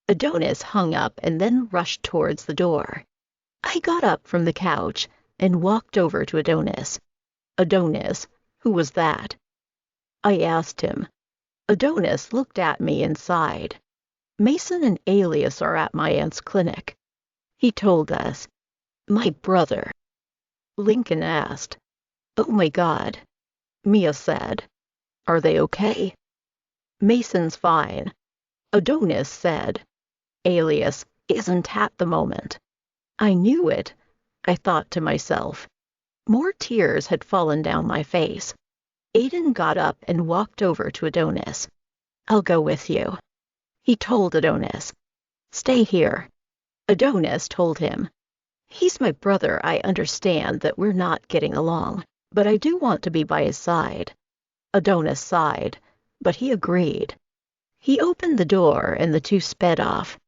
Adonis hung up and then rushed towards the door. I got up from the couch and walked over to Adonis. Adonis, who was that? I asked him. Adonis looked at me and sighed. Mason and Alias are at my aunt's clinic. He told us. My brother. Lincoln asked. Oh my God. Mia said. Are they okay? Mason's fine. Adonis said. Alias isn't at the moment. I knew it, I thought to myself. More tears had fallen down my face. Aiden got up and walked over to Adonis. I'll go with you. He told Adonis. Stay here. Adonis told him. He's my brother. I understand that we're not getting along, but I do want to be by his side. Adonis sighed, but he agreed. He opened the door and the two sped off.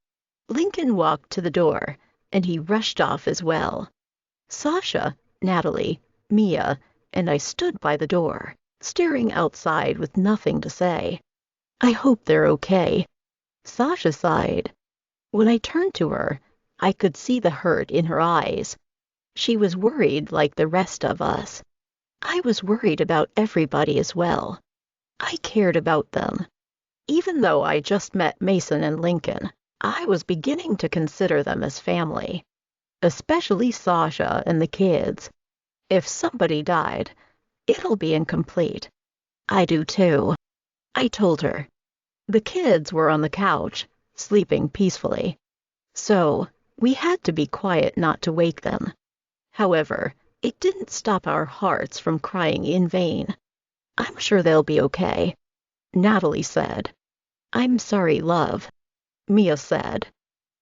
Lincoln walked to the door, and he rushed off as well. Sasha, Natalie, Mia, and I stood by the door, staring outside with nothing to say. I hope they're okay. Sasha sighed. When I turned to her, I could see the hurt in her eyes. She was worried like the rest of us. I was worried about everybody as well. I cared about them. Even though I just met Mason and Lincoln, I was beginning to consider them as family. Especially Sasha and the kids. If somebody died, it'll be incomplete. I do too. I told her. The kids were on the couch, sleeping peacefully. So, we had to be quiet not to wake them. However, it didn't stop our hearts from crying in vain. I'm sure they'll be okay. Natalie said. I'm sorry, love. Mia said.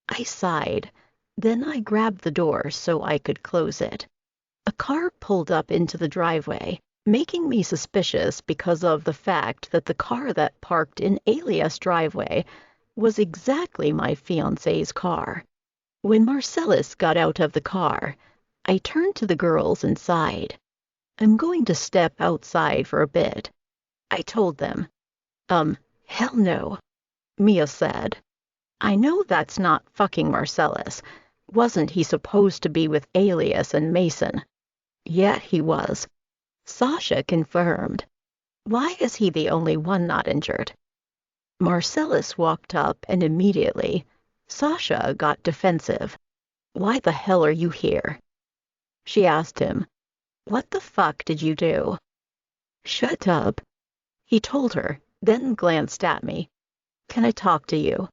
I sighed. Then I grabbed the door so I could close it. A car pulled up into the driveway, making me suspicious because of the fact that the car that parked in Alias' driveway was exactly my fiancé's car. When Marcellus got out of the car, I turned to the girls and sighed. I'm going to step outside for a bit. I told them. Hell no. Mia said. I know that's not fucking Marcellus. Wasn't he supposed to be with Alias and Mason? Yet he was. Sasha confirmed. Why is he the only one not injured? Marcellus walked up and immediately, Sasha got defensive. Why the hell are you here? She asked him. What the fuck did you do? Shut up. He told her, then glanced at me. Can I talk to you?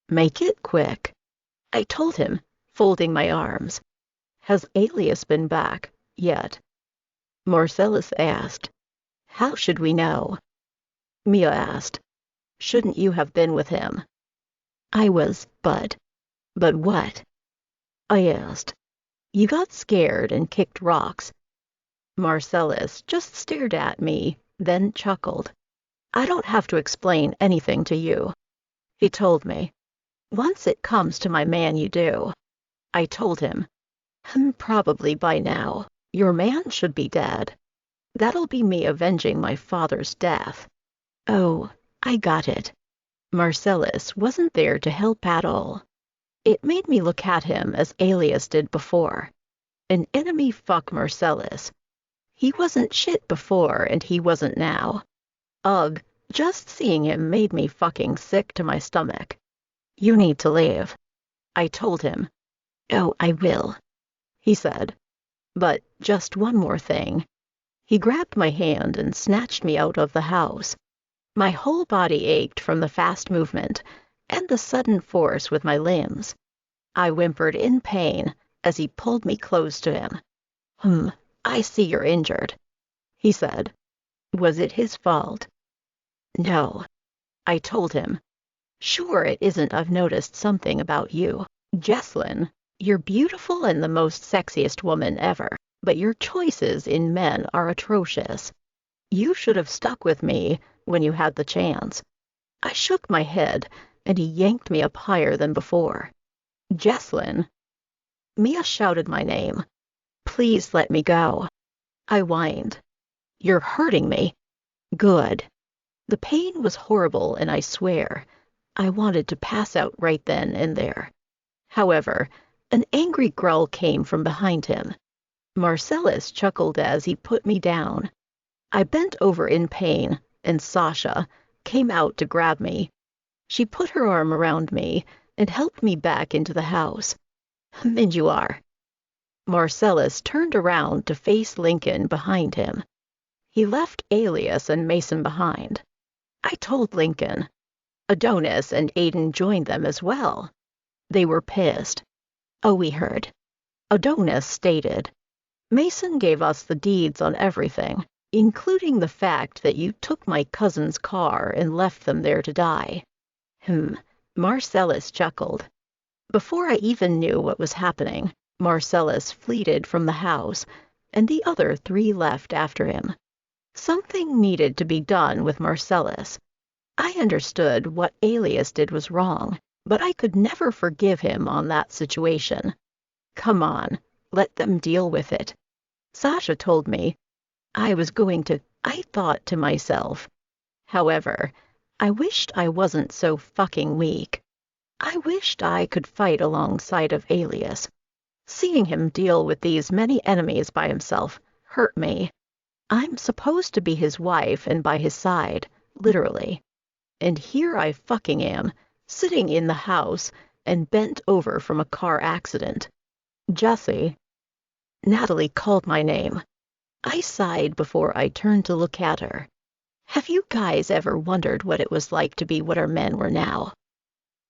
Make it quick. I told him, folding my arms. Has Alias been back yet? Marcellus asked. How should we know? Mia asked. Shouldn't you have been with him? I was, but what? I asked. You got scared and kicked rocks. Marcellus just stared at me, then chuckled. I don't have to explain anything to you. He told me. Once it comes to my man, you do. I told him. Probably by now. Your man should be dead. That'll be me avenging my father's death. Oh, I got it. Marcellus wasn't there to help at all. It made me look at him as Alias did before. An enemy fuck Marcellus. He wasn't shit before and he wasn't now. Ugh, just seeing him made me fucking sick to my stomach. You need to leave. I told him. Oh, I will. He said. But just one more thing. He grabbed my hand and snatched me out of the house. My whole body ached from the fast movement and the sudden force with my limbs. I whimpered in pain as he pulled me close to him. I see you're injured, he said. Was it his fault? No. I told him. Sure it isn't. I've noticed something about you. Jessalyn, you're beautiful and the most sexiest woman ever, but your choices in men are atrocious. You should have stuck with me when you had the chance. I shook my head, and he yanked me up higher than before. Jessalyn. Mia shouted my name. Please let me go. I whined. You're hurting me. Good. The pain was horrible, and I swear, I wanted to pass out right then and there. However, an angry growl came from behind him. Marcellus chuckled as he put me down. I bent over in pain, and Sasha came out to grab me. She put her arm around me and helped me back into the house. And you are. Marcellus turned around to face Lincoln behind him. He left Alias and Mason behind. I told Lincoln. Adonis and Aiden joined them as well. They were pissed. Oh, we heard. Adonis stated, Mason gave us the deeds on everything, including the fact that you took my cousin's car and left them there to die. Marcellus chuckled. Before I even knew what was happening, Marcellus fleeted from the house, and the other three left after him. Something needed to be done with Marcellus. I understood what Alias did was wrong, but I could never forgive him on that situation. Come on, let them deal with it. Sasha told me. I thought to myself. However, I wished I wasn't so fucking weak. I wished I could fight alongside of Alias. Seeing him deal with these many enemies by himself hurt me. I'm supposed to be his wife and by his side, literally. And here I fucking am, sitting in the house and bent over from a car accident. Jessie. Natalie called my name. I sighed before I turned to look at her. Have you guys ever wondered what it was like to be what our men were now?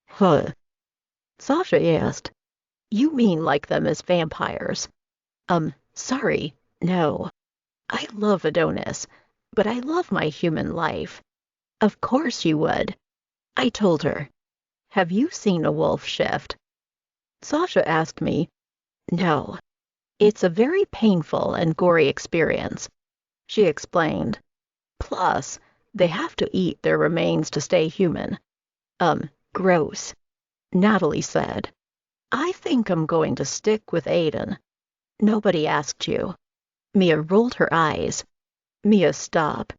Huh. Sasha asked. You mean like them as vampires? Sorry, no. I love Adonis, but I love my human life. Of course you would. I told her. Have you seen a wolf shift? Sasha asked me. No. It's a very painful and gory experience. She explained. Plus, they have to eat their remains to stay human. Gross. Natalie said. I think I'm going to stick with Aiden. Nobody asked you. Mia rolled her eyes. Mia, stop.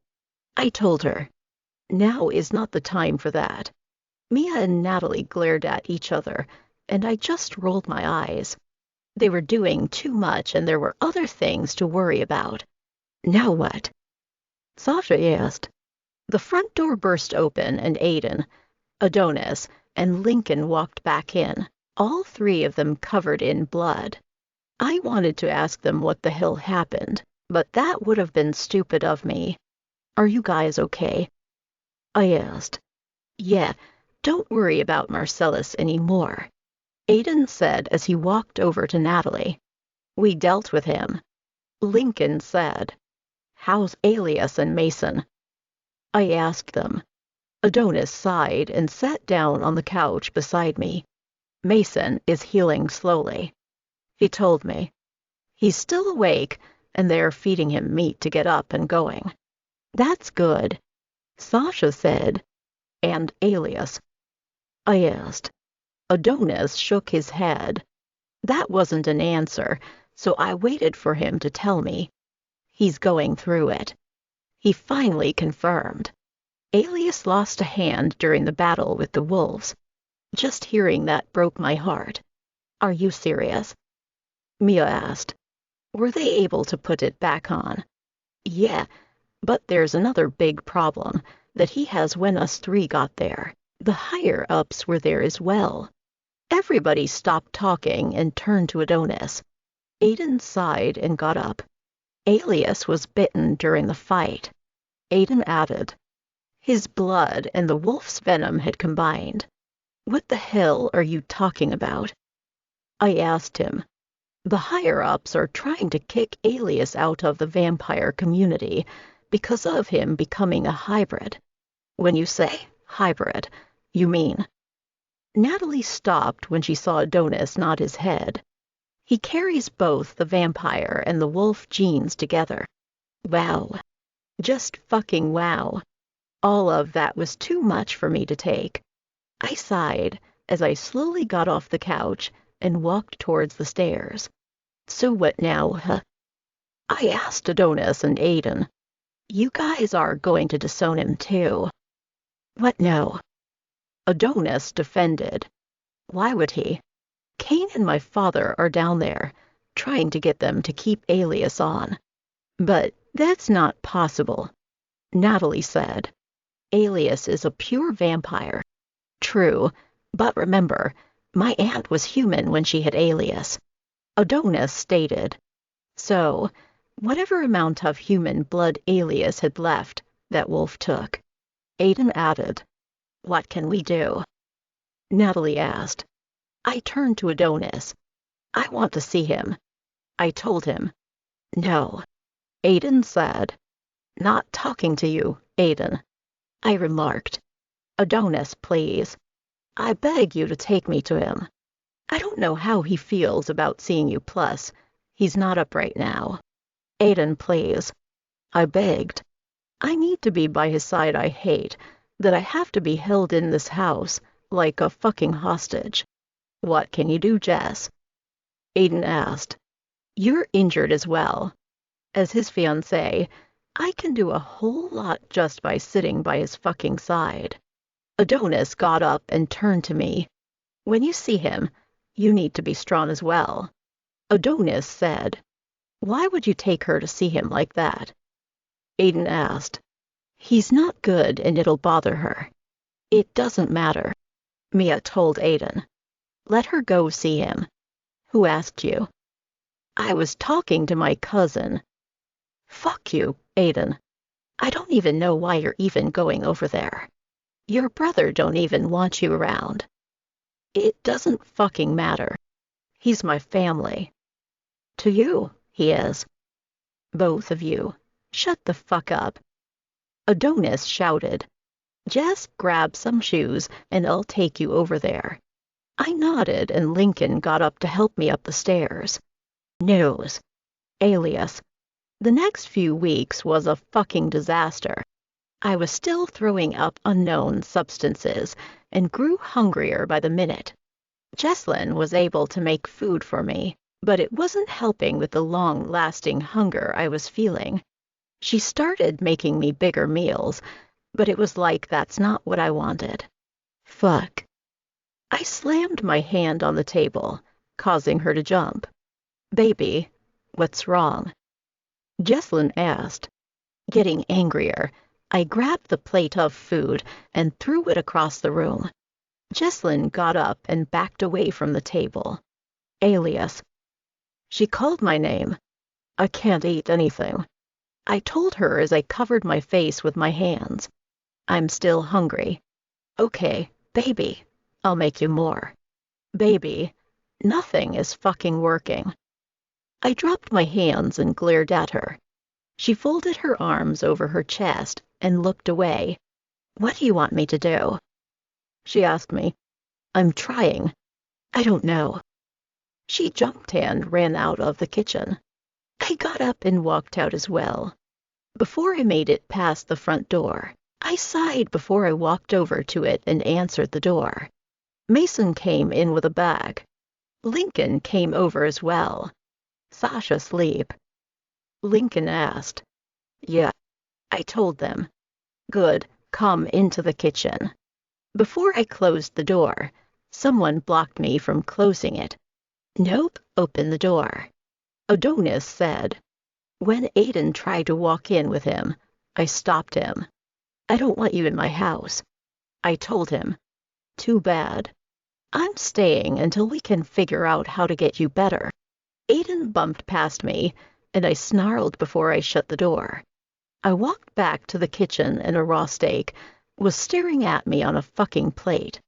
I told her. Now is not the time for that. Mia and Natalie glared at each other, and I just rolled my eyes. They were doing too much, and there were other things to worry about. Now what? Sasha asked. The front door burst open, and Aiden, Adonis, and Lincoln walked back in, all three of them covered in blood. I wanted to ask them what the hell happened, but that would have been stupid of me. Are you guys okay? I asked. Yeah, don't worry about Marcellus anymore, Aiden said as he walked over to Natalie. We dealt with him. Lincoln said. How's Alias and Mason? I asked them. Adonis sighed and sat down on the couch beside me. Mason is healing slowly. He told me. He's still awake, and they're feeding him meat to get up and going. That's good, Sasha said. And Alias? I asked. Adonis shook his head. That wasn't an answer, so I waited for him to tell me. He's going through it. He finally confirmed. Alias lost a hand during the battle with the wolves. Just hearing that broke my heart. Are you serious? Mia asked. Were they able to put it back on? Yeah, but there's another big problem that he has when us three got there. The higher-ups were there as well. Everybody stopped talking and turned to Adonis. Aiden sighed and got up. Alias was bitten during the fight. Aiden added. His blood and the wolf's venom had combined. What the hell are you talking about? I asked him. The higher-ups are trying to kick Alias out of the vampire community because of him becoming a hybrid. When you say hybrid, you mean? Natalie stopped when she saw Adonis nod his head. He carries both the vampire and the wolf genes together. Wow. Just fucking wow. All of that was too much for me to take. I sighed as I slowly got off the couch and walked towards the stairs. So what now, huh? I asked Adonis and Aiden. You guys are going to disown him too. What no? Adonis defended. Why would he? Cain and my father are down there, trying to get them to keep Alias on. But that's not possible, Natalie said. Alias is a pure vampire. True, but remember, My aunt was human when she had Alias, Adonis stated. So, whatever amount of human blood Alias had left, that wolf took. Aiden added, "What can we do?" Natalie asked. I turned to Adonis. "I want to see him." I told him. "No." Aiden said. "Not talking to you, Aiden." I remarked. "Adonis, please. I beg you to take me to him. I don't know how he feels about seeing you, plus, he's not up right now. Aiden, please." I begged. I need to be by his side. I hate that I have to be held in this house like a fucking hostage. "What can you do, Jess?" Aiden asked. "You're injured as well." As his fiancée, I can do a whole lot just by sitting by his fucking side. Adonis got up and turned to me. "When you see him, you need to be strong as well." Adonis said. "Why would you take her to see him like that?" Aiden asked. "He's not good and it'll bother her." "It doesn't matter," Mia told Aiden. "Let her go see him." "Who asked you?" "I was talking to my cousin." "Fuck you, Aiden. I don't even know why you're even going over there. Your brother don't even want you around." "It doesn't fucking matter. He's my family." "To you, he is." "Both of you, shut the fuck up." Adonis shouted. "Jess, grab some shoes and I'll take you over there." I nodded and Lincoln got up to help me up the stairs. News. Alias. The next few weeks was a fucking disaster. I was still throwing up unknown substances and grew hungrier by the minute. Jessalyn was able to make food for me, but it wasn't helping with the long-lasting hunger I was feeling. She started making me bigger meals, but it was like that's not what I wanted. Fuck. I slammed my hand on the table, causing her to jump. "Baby, what's wrong?" Jessalyn asked. Getting angrier, I grabbed the plate of food and threw it across the room. Jessalyn got up and backed away from the table. Alias. She called my name. "I can't eat anything," I told her as I covered my face with my hands. "I'm still hungry." "Okay, baby, I'll make you more." "Baby, nothing is fucking working." I dropped my hands and glared at her. She folded her arms over her chest and looked away. "What do you want me to do?" She asked me. "I'm trying. I don't know." She jumped and ran out of the kitchen. I got up and walked out as well. Before I made it past the front door, I sighed before I walked over to it and answered the door. Mason came in with a bag. Lincoln came over as well. "Sasha asleep?" Lincoln asked. "Yeah," I told them. "Good, come into the kitchen." Before I closed the door, someone blocked me from closing it. "Nope, open the door," Adonis said. When Aiden tried to walk in with him, I stopped him. "I don't want you in my house," I told him. "Too bad. I'm staying until we can figure out how to get you better." Aiden bumped past me, and I snarled before I shut the door. I walked back to the kitchen and a raw steak was staring at me on a fucking plate.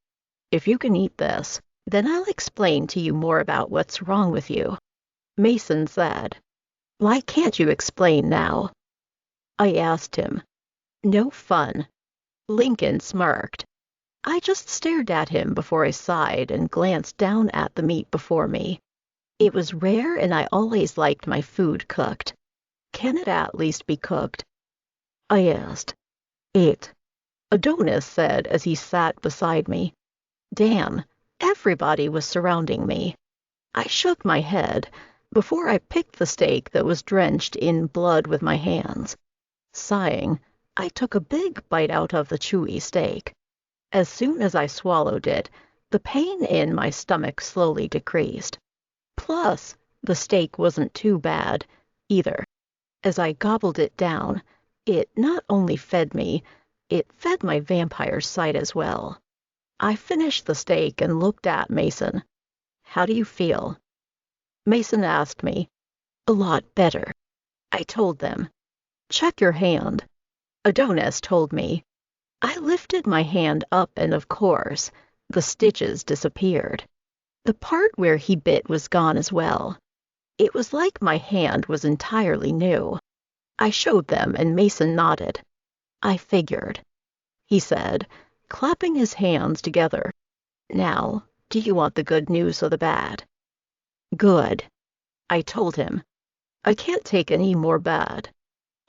"If you can eat this, then I'll explain to you more about what's wrong with you," Mason said. "Why can't you explain now?" I asked him. "No fun." Lincoln smirked. I just stared at him before I sighed and glanced down at the meat before me. It was rare and I always liked my food cooked. "Can it at least be cooked?" I asked. "It," Adonis said as he sat beside me. Damn, everybody was surrounding me. I shook my head before I picked the steak that was drenched in blood with my hands. Sighing, I took a big bite out of the chewy steak. As soon as I swallowed it, the pain in my stomach slowly decreased. Plus, the steak wasn't too bad, either. As I gobbled it down, it not only fed me, it fed my vampire side as well. I finished the steak and looked at Mason. How do you feel? Mason asked me. A lot better. I told them. Check your hand. Adonis told me. I lifted my hand up and, of course, the stitches disappeared. The part where he bit was gone as well. It was like my hand was entirely new. I showed them and Mason nodded. I figured. He said, clapping his hands together. Now, do you want the good news or the bad? Good. I told him. I can't take any more bad.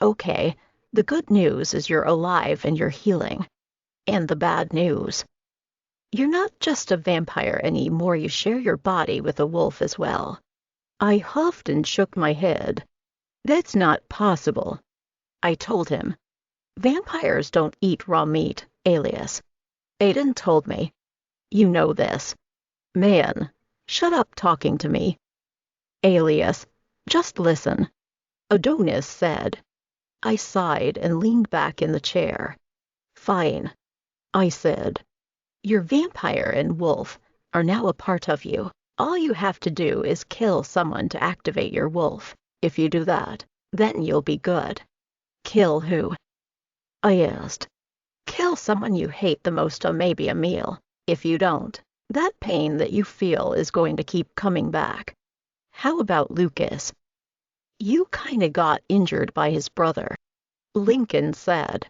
Okay, the good news is you're alive and you're healing. And the bad news. You're not just a vampire anymore, you share your body with a wolf as well. I huffed and shook my head. That's not possible. I told him. Vampires don't eat raw meat, Alias. Aiden told me. You know this. Man, shut up talking to me. Alias, just listen. Adonis said. I sighed and leaned back in the chair. Fine. I said. Your vampire and wolf are now a part of you. All you have to do is kill someone to activate your wolf. If you do that, then you'll be good. Kill who? I asked. Kill someone you hate the most on maybe a meal. If you don't, that pain that you feel is going to keep coming back. How about Lucas? You kinda got injured by his brother. Lincoln said.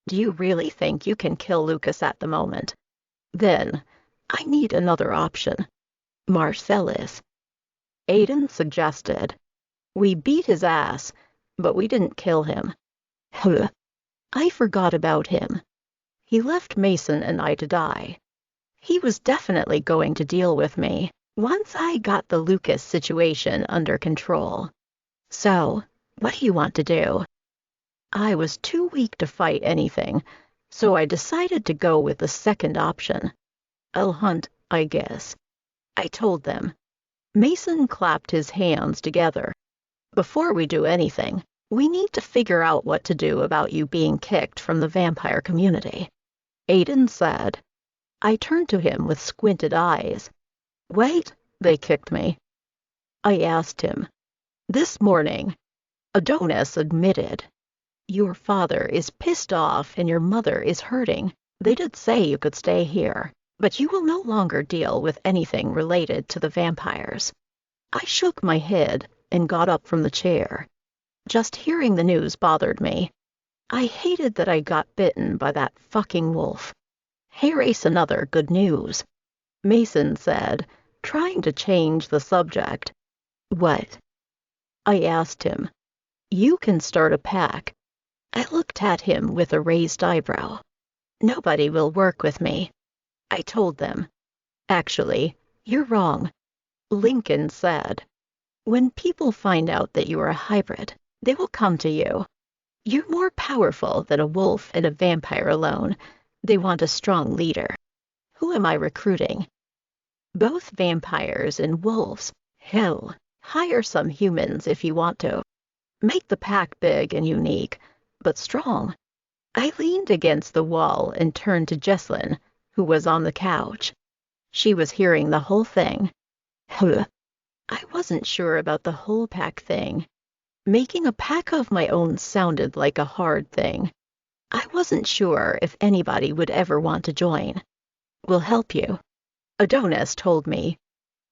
Do you really think you can kill Lucas at the moment? Then, I need another option. Marcellus. Aiden suggested. We beat his ass, but we didn't kill him. Huh. I forgot about him. He left Mason and I to die. He was definitely going to deal with me once I got the Lucas situation under control. So, what do you want to do? I was too weak to fight anything, so I decided to go with the second option. I'll hunt, I guess. I told them. Mason clapped his hands together. Before we do anything, we need to figure out what to do about you being kicked from the vampire community. Aiden said. I turned to him with squinted eyes. Wait, they kicked me. I asked him. This morning. Adonis admitted. Your father is pissed off and your mother is hurting. They did say you could stay here, but you will no longer deal with anything related to the vampires. I shook my head and got up from the chair. Just hearing the news bothered me. I hated that I got bitten by that fucking wolf. Here is another good news. Mason said, trying to change the subject. What? I asked him. You can start a pack. I looked at him with a raised eyebrow. Nobody will work with me. I told them. Actually, you're wrong. Lincoln said. When people find out that you are a hybrid, they will come to you. You're more powerful than a wolf and a vampire alone. They want a strong leader. Who am I recruiting? Both vampires and wolves. Hell, hire some humans if you want to. Make the pack big and unique, but strong. I leaned against the wall and turned to Jessalyn, who was on the couch. She was hearing the whole thing. Huh. I wasn't sure about the whole pack thing. Making a pack of my own sounded like a hard thing. I wasn't sure if anybody would ever want to join. We'll help you. Adonis told me.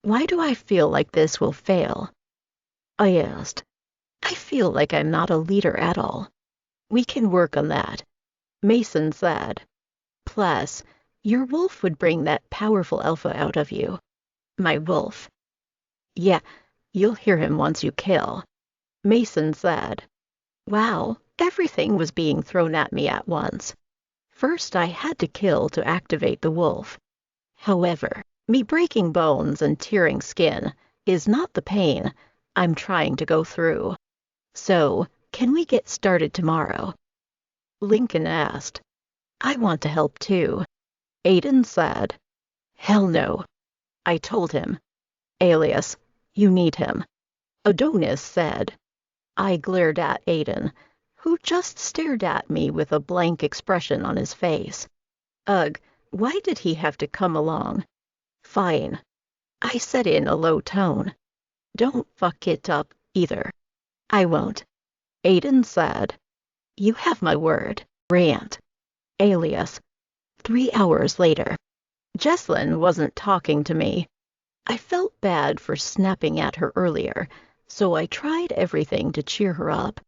Why do I feel like this will fail? I asked. I feel like I'm not a leader at all. We can work on that. Mason said. Plus, your wolf would bring that powerful alpha out of you. My wolf. Yeah, you'll hear him once you kill. Mason said. Wow, everything was being thrown at me at once. First, I had to kill to activate the wolf. However, me breaking bones and tearing skin is not the pain I'm trying to go through. So, can we get started tomorrow? Lincoln asked. I want to help too. Aiden said. Hell no. I told him. Alias, you need him. Adonis said. I glared at Aiden, who just stared at me with a blank expression on his face. Ugh, Why did he have to come along? Fine. I said in a low tone. Don't fuck it up, either. I won't. Aiden said. You have my word. Rant. Alias. 3 hours later. Jessalyn wasn't talking to me. I felt bad for snapping at her earlier, so I tried everything to cheer her up.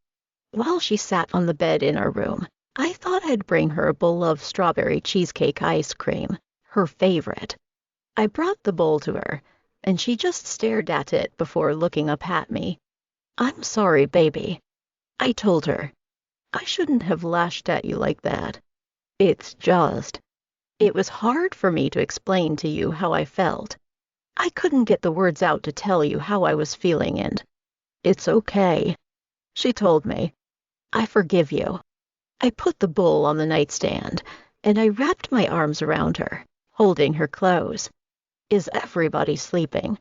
While she sat on the bed in our room, I thought I'd bring her a bowl of strawberry cheesecake ice cream, her favorite. I brought the bowl to her, and she just stared at it before looking up at me. I'm sorry, baby. I told her. I shouldn't have lashed at you like that. It's just... It was hard for me to explain to you how I felt. I couldn't get the words out to tell you how I was feeling, and it's okay, she told me. I forgive you. I put the bowl on the nightstand, and I wrapped my arms around her, holding her close. Is everybody sleeping?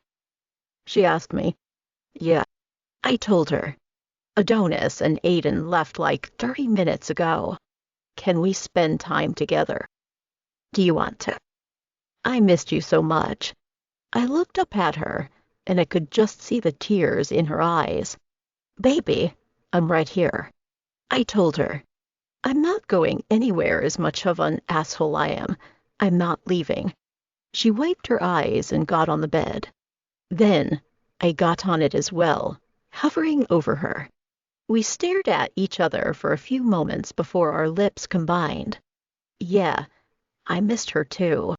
She asked me. Yeah, I told her. Adonis and Aiden left like 30 minutes ago. Can we spend time together? Do you want to? I missed you so much. I looked up at her, and I could just see the tears in her eyes. Baby, I'm right here. I told her. I'm not going anywhere as much of an asshole I am. I'm not leaving. She wiped her eyes and got on the bed. Then I got on it as well, hovering over her. We stared at each other for a few moments before our lips combined. Yeah, I missed her too.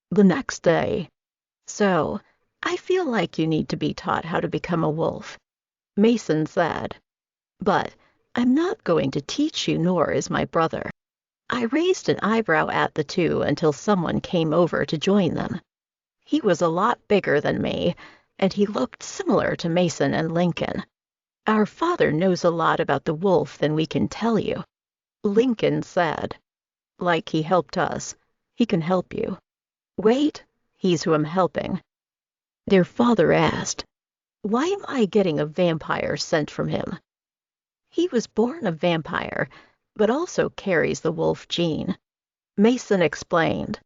The next day. So, I feel like you need to be taught how to become a wolf, Mason said. But I'm not going to teach you, nor is my brother. I raised an eyebrow at the two until someone came over to join them. He was a lot bigger than me, and he looked similar to Mason and Lincoln. Our father knows a lot about the wolf than we can tell you, Lincoln said. Like he helped us, he can help you. Wait, he's who I'm helping. Their father asked, why am I getting a vampire sent from him? He was born a vampire, but also carries the wolf gene. Mason explained.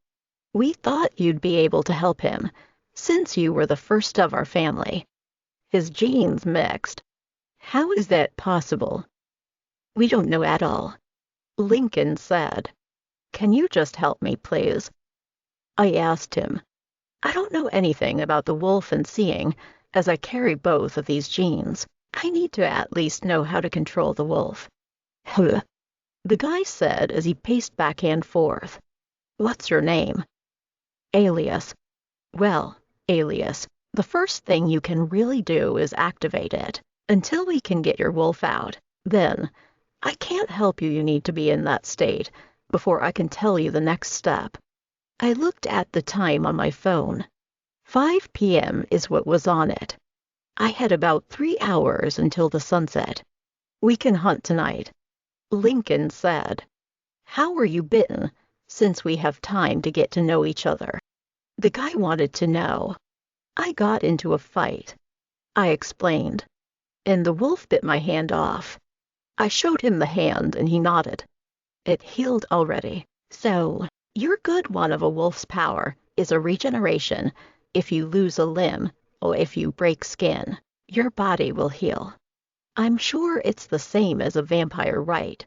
We thought you'd be able to help him, since you were the first of our family. His genes mixed. How is that possible? We don't know at all, Lincoln said. Can you just help me, please? I asked him. I don't know anything about the wolf and seeing, as I carry both of these genes. I need to at least know how to control the wolf. Huh, the guy said as he paced back and forth. What's your name? Alias. Well, Alias, the first thing you can really do is activate it. Until we can get your wolf out, then I can't help you. You need to be in that state before I can tell you the next step. I looked at the time on my phone. 5 p.m. is what was on it. I had about 3 hours until the sunset. We can hunt tonight, Lincoln said. How were you bitten, since we have time to get to know each other? The guy wanted to know. I got into a fight, I explained, and the wolf bit my hand off. I showed him the hand and he nodded. It healed already. So, your good one of a wolf's power is a regeneration. If you lose a limb, or if you break skin, your body will heal. I'm sure it's the same as a vampire, right?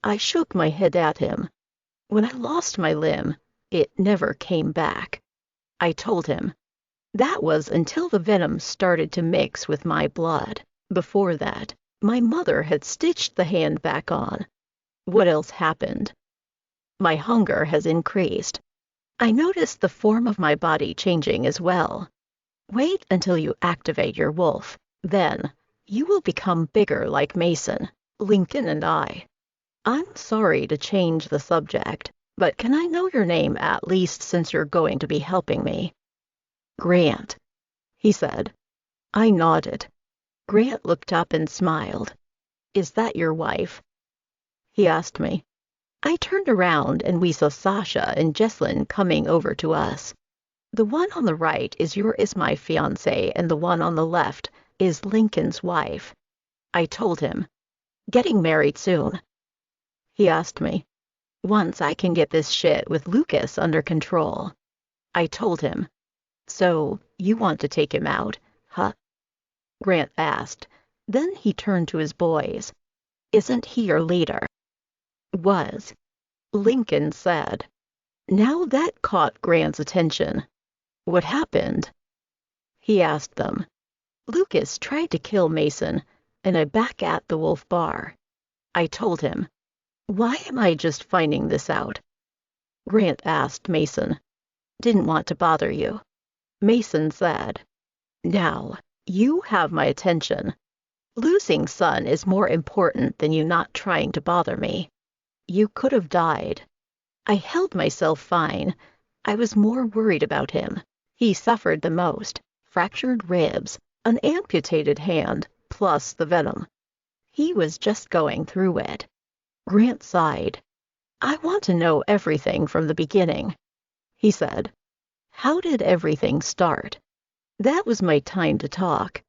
I shook my head at him. When I lost my limb, it never came back. I told him. That was until the venom started to mix with my blood. Before that, my mother had stitched the hand back on. What else happened? My hunger has increased. I noticed the form of my body changing as well. Wait until you activate your wolf. Then, you will become bigger like Mason, Lincoln, and I. I'm sorry to change the subject, but can I know your name at least, since you're going to be helping me? Grant, he said. I nodded. Grant looked up and smiled. Is that your wife? He asked me. I turned around and we saw Sasha and Jessalyn coming over to us. The one on the right is my fiancé, and the one on the left is Lincoln's wife. I told him. Getting married soon? He asked me. once I can get this shit with Lucas under control. I told him. So, you want to take him out, huh? Grant asked. Then he turned to his boys. Isn't he your leader? Was. Lincoln said. Now that caught Grant's attention. What happened? He asked them. Lucas tried to kill Mason, and I back at the Wolf Bar. I told him. Why am I just finding this out? Grant asked Mason. Didn't want to bother you. Mason said. Now, you have my attention. Losing Son is more important than you not trying to bother me. You could have died. I held myself fine. I was more worried about him. He suffered the most. Fractured ribs, an amputated hand, plus the venom. He was just going through it. Grant sighed. I want to know everything from the beginning. He said. How did everything start? That was my time to talk.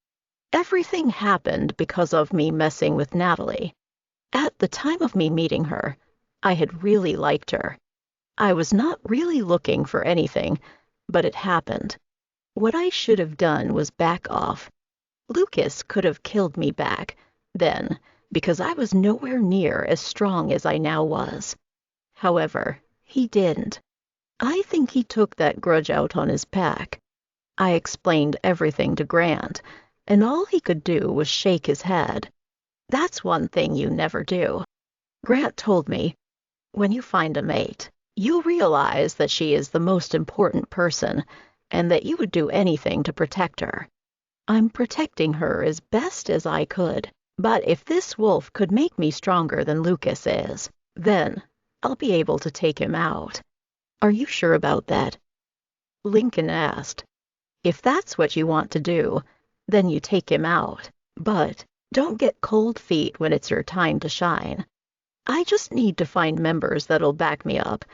Everything happened because of me messing with Natalie. At the time of me meeting her, I had really liked her. I was not really looking for anything, but it happened. What I should have done was back off. Lucas could have killed me back then, because I was nowhere near as strong as I now was. However, he didn't. I think he took that grudge out on his pack. I explained everything to Grant, and all he could do was shake his head. That's one thing you never do. Grant told me, when you find a mate, you'll realize that she is the most important person, and that you would do anything to protect her. I'm protecting her as best as I could, but if this wolf could make me stronger than Lucas is, then I'll be able to take him out. Are you sure about that? Lincoln asked. If that's what you want to do, then you take him out, but don't get cold feet when it's your time to shine. I just need to find members that'll back me up.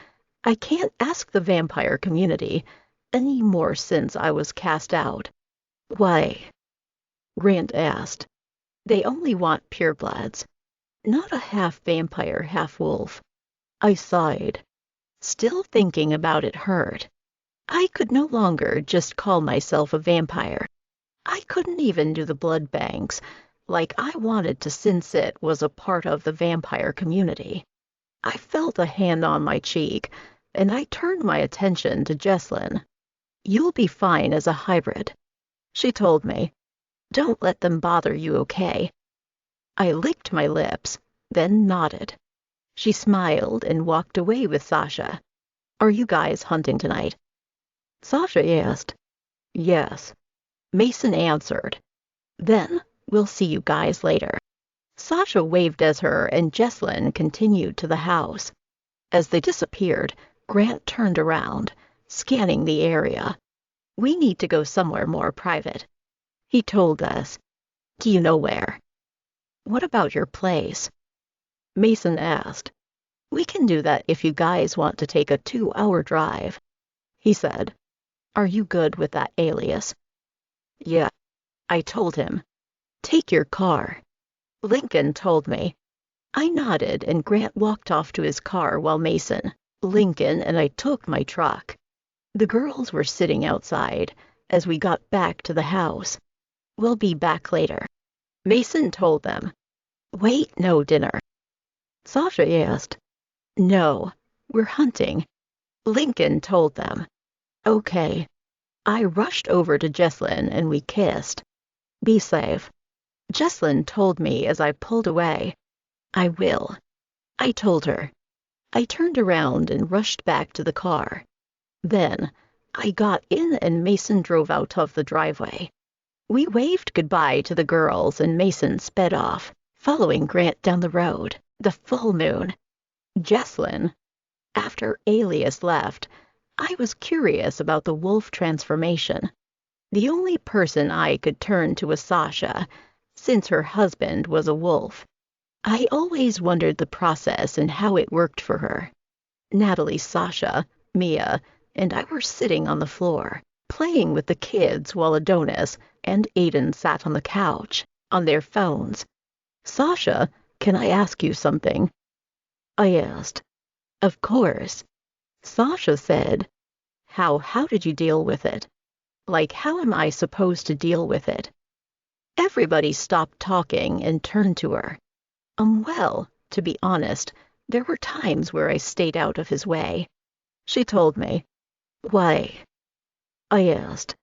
I can't ask the vampire community any more since I was cast out. Why? Grant asked. They only want purebloods, not a half-vampire, half-wolf. I sighed. Still thinking about it hurt. I could no longer just call myself a vampire. I couldn't even do the blood banks like I wanted to since it was a part of the vampire community. I felt a hand on my cheek, and I turned my attention to Jessalyn. You'll be fine as a hybrid, she told me. Don't let them bother you, okay? I licked my lips, then nodded. She smiled and walked away with Sasha. Are you guys hunting tonight? Sasha asked. Yes. Mason answered. Then we'll see you guys later. Sasha waved at her and Jessalyn continued to the house. As they disappeared, Grant turned around, scanning the area. We need to go somewhere more private. He told us. Do you know where? What about your place? Mason asked. We can do that if you guys want to take a 2-hour drive. He said. Are you good with that, Alias? Yeah. I told him. Take your car. Lincoln told me. I nodded and Grant walked off to his car while Mason, Lincoln, and I took my truck. The girls were sitting outside as we got back to the house. We'll be back later. Mason told them. Wait, no dinner. Sasha asked. No, we're hunting. Lincoln told them. Okay. I rushed over to Jessalyn and we kissed. Be safe. Jessalyn told me as I pulled away. I will. I told her. I turned around and rushed back to the car. Then I got in and Mason drove out of the driveway. We waved goodbye to the girls and Mason sped off, following Grant down the road. The full moon. Jessalyn. After Alias left, I was curious about the wolf transformation. The only person I could turn to was Sasha, since her husband was a wolf. I always wondered the process and how it worked for her. Natalie, Sasha, Mia, and I were sitting on the floor, playing with the kids while Adonis and Aiden sat on the couch, on their phones. Sasha, can I ask you something? I asked. Of course. Sasha said, How did you deal with it? Like, how am I supposed to deal with it? Everybody stopped talking and turned to her. Well, to be honest, there were times where I stayed out of his way. She told me. Why? I asked.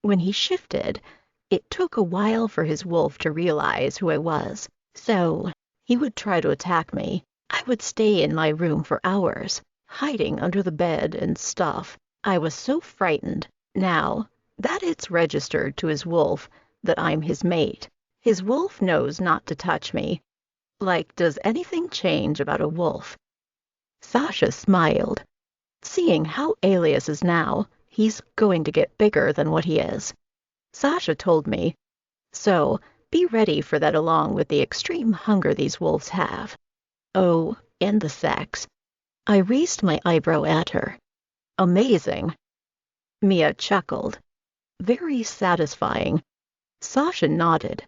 When he shifted, it took a while for his wolf to realize who I was. So he would try to attack me. I would stay in my room for hours, hiding under the bed and stuff. I was so frightened. Now that it's registered to his wolf that I'm his mate, his wolf knows not to touch me. Like, does anything change about a wolf? Sasha smiled. Seeing how Alias is now, he's going to get bigger than what he is. Sasha told me, so be ready for that along with the extreme hunger these wolves have. Oh, and the sex. I raised my eyebrow at her. Amazing. Mia chuckled. Very satisfying. Sasha nodded.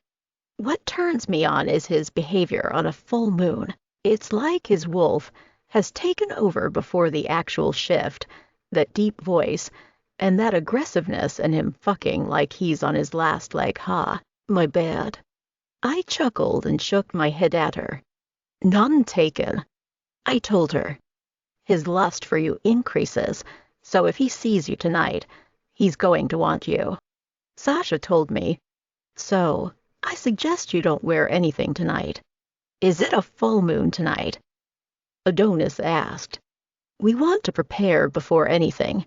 What turns me on is his behavior on a full moon. It's like his wolf has taken over before the actual shift, that deep voice, and that aggressiveness and him fucking like he's on his last leg. My bad. I chuckled and shook my head at her. None taken. I told her. His lust for you increases, so if he sees you tonight, he's going to want you. Sasha told me, so I suggest you don't wear anything tonight. Is it a full moon tonight? Adonis asked. We want to prepare before anything.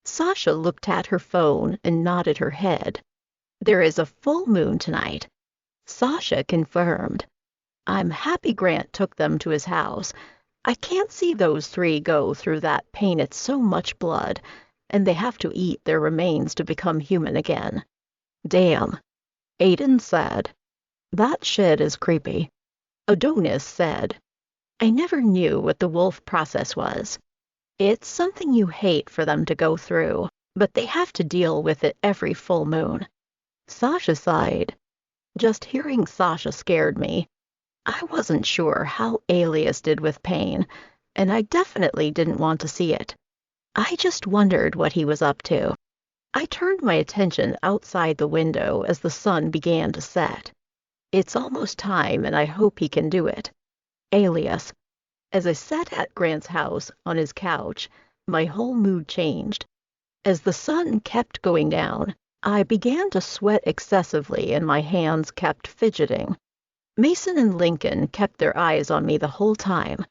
Sasha looked at her phone and nodded her head. There is a full moon tonight. Sasha confirmed. I'm happy Grant took them to his house. I can't see those three go through that pain. It's so much blood, and they have to eat their remains to become human again. Damn. Aiden said. That shit is creepy. Adonis said. I never knew what the wolf process was. It's something you hate for them to go through, but they have to deal with it every full moon. Sasha sighed. Just hearing Sasha scared me. I wasn't sure how Alias did with pain, and I definitely didn't want to see it. I just wondered what he was up to. I turned my attention outside the window as the sun began to set. It's almost time, and I hope he can do it. Alias. As I sat at Grant's house on his couch, my whole mood changed. As the sun kept going down, I began to sweat excessively and my hands kept fidgeting. Mason and Lincoln kept their eyes on me the whole time.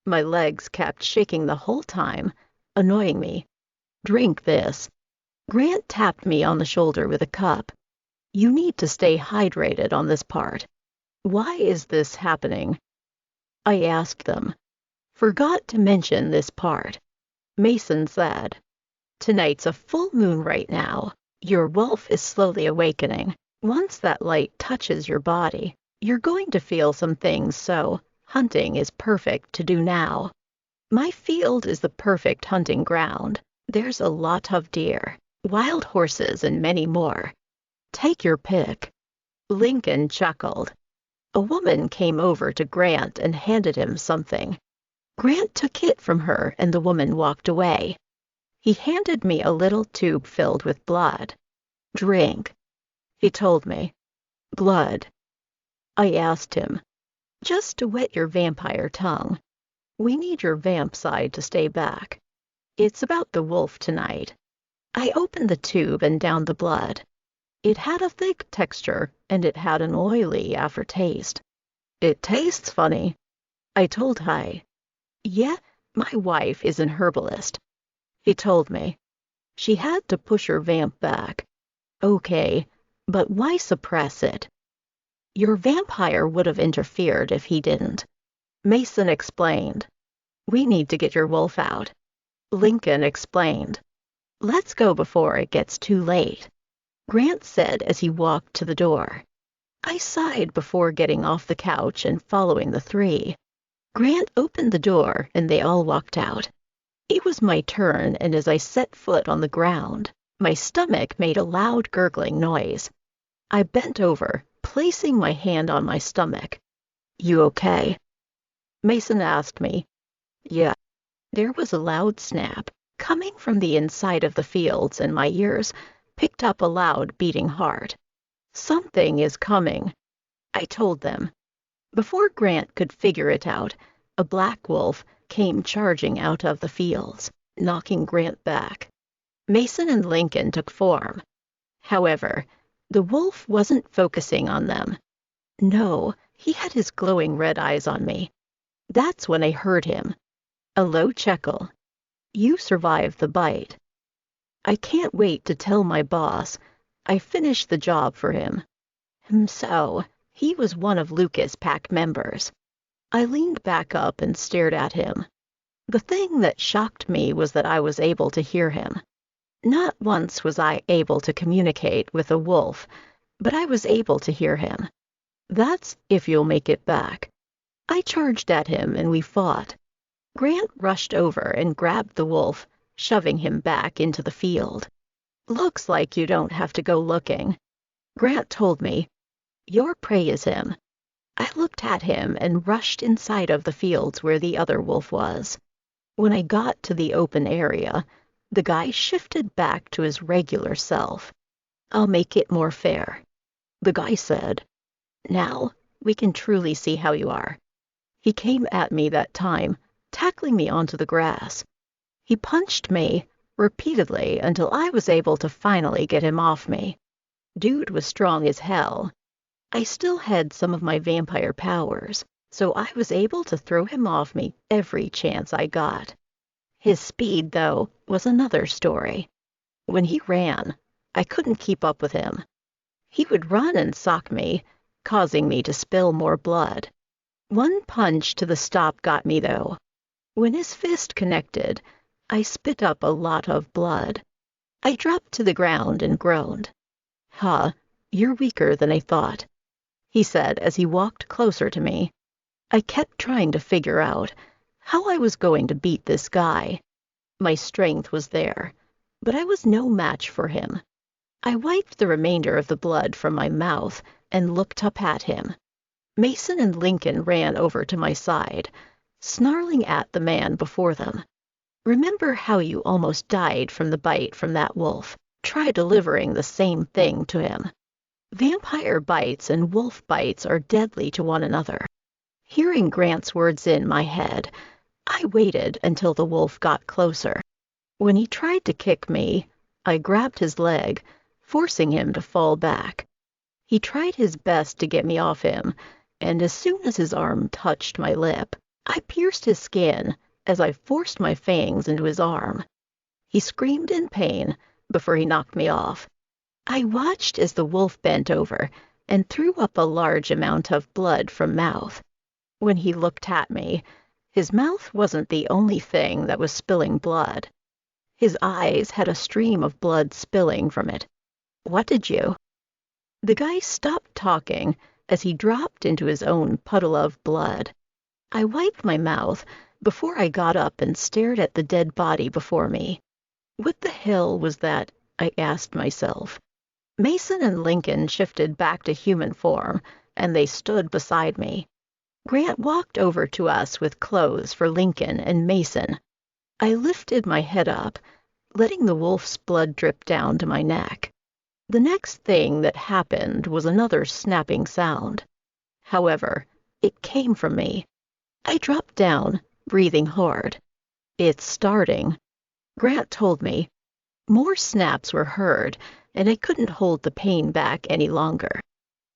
My legs kept shaking the whole time, annoying me. Drink this. Grant tapped me on the shoulder with a cup. You need to stay hydrated on this part. Why is this happening? I asked them. Forgot to mention this part. Mason said, Tonight's a full moon right now. Your wolf is slowly awakening. Once that light touches your body, you're going to feel some things, so hunting is perfect to do now. My field is the perfect hunting ground. There's a lot of deer, wild horses, and many more. Take your pick. Lincoln chuckled. A woman came over to Grant and handed him something. Grant took it from her and the woman walked away. He handed me a little tube filled with blood. Drink. He told me. Blood. I asked him. Just to wet your vampire tongue. We need your vamp side to stay back. It's about the wolf tonight. I opened the tube and downed the blood. It had a thick texture and it had an oily aftertaste. It tastes funny. I told Hy. Yeah, my wife is an herbalist. He told me. She had to push her vamp back. Okay, but why suppress it? Your vampire would have interfered if he didn't. Mason explained. We need to get your wolf out. Lincoln explained. Let's go before it gets too late. Grant said as he walked to the door. I sighed before getting off the couch and following the three. Grant opened the door and they all walked out. It was my turn, and as I set foot on the ground, my stomach made a loud gurgling noise. I bent over, placing my hand on my stomach. You okay? Mason asked me. Yeah. There was a loud snap coming from the inside of the fields, and my ears picked up a loud beating heart. Something is coming, I told them. Before Grant could figure it out, a black wolf came charging out of the fields, knocking Grant back. Mason and Lincoln took form. However, the wolf wasn't focusing on them. No, he had his glowing red eyes on me. That's when I heard him. A low chuckle. You survived the bite. I can't wait to tell my boss. I finished the job for him. So, he was one of Lucas' pack members. I leaned back up and stared at him. The thing that shocked me was that I was able to hear him. Not once was I able to communicate with a wolf, but I was able to hear him. That's if you'll make it back. I charged at him and we fought. Grant rushed over and grabbed the wolf, shoving him back into the field. Looks like you don't have to go looking. Grant told me, your prey is him. I looked at him and rushed inside of the fields where the other wolf was. When I got to the open area, the guy shifted back to his regular self. I'll make it more fair. The guy said, now we can truly see how you are. He came at me that time, tackling me onto the grass. He punched me repeatedly until I was able to finally get him off me. Dude was strong as hell. I still had some of my vampire powers, so I was able to throw him off me every chance I got. His speed, though, was another story. When he ran, I couldn't keep up with him. He would run and sock me, causing me to spill more blood. One punch to the stop got me, though. When his fist connected, I spit up a lot of blood. I dropped to the ground and groaned. Huh, you're weaker than I thought, he said as he walked closer to me. I kept trying to figure out how I was going to beat this guy. My strength was there, but I was no match for him. I wiped the remainder of the blood from my mouth and looked up at him. Mason and Lincoln ran over to my side, snarling at the man before them. Remember how you almost died from the bite from that wolf? Try delivering the same thing to him. Vampire bites and wolf bites are deadly to one another. Hearing Grant's words in my head, I waited until the wolf got closer. When he tried to kick me, I grabbed his leg, forcing him to fall back. He tried his best to get me off him, and as soon as his arm touched my lip, I pierced his skin as I forced my fangs into his arm. He screamed in pain before he knocked me off. I watched as the wolf bent over and threw up a large amount of blood from mouth. When he looked at me, his mouth wasn't the only thing that was spilling blood. His eyes had a stream of blood spilling from it. What did you? The guy stopped talking as he dropped into his own puddle of blood. I wiped my mouth before I got up and stared at the dead body before me. What the hell was that? I asked myself. Mason and Lincoln shifted back to human form, and they stood beside me. Grant walked over to us with clothes for Lincoln and Mason. I lifted my head up, letting the wolf's blood drip down to my neck. The next thing that happened was another snapping sound. However, it came from me. I dropped down, breathing hard. It's starting, Grant told me. More snaps were heard, and I couldn't hold the pain back any longer.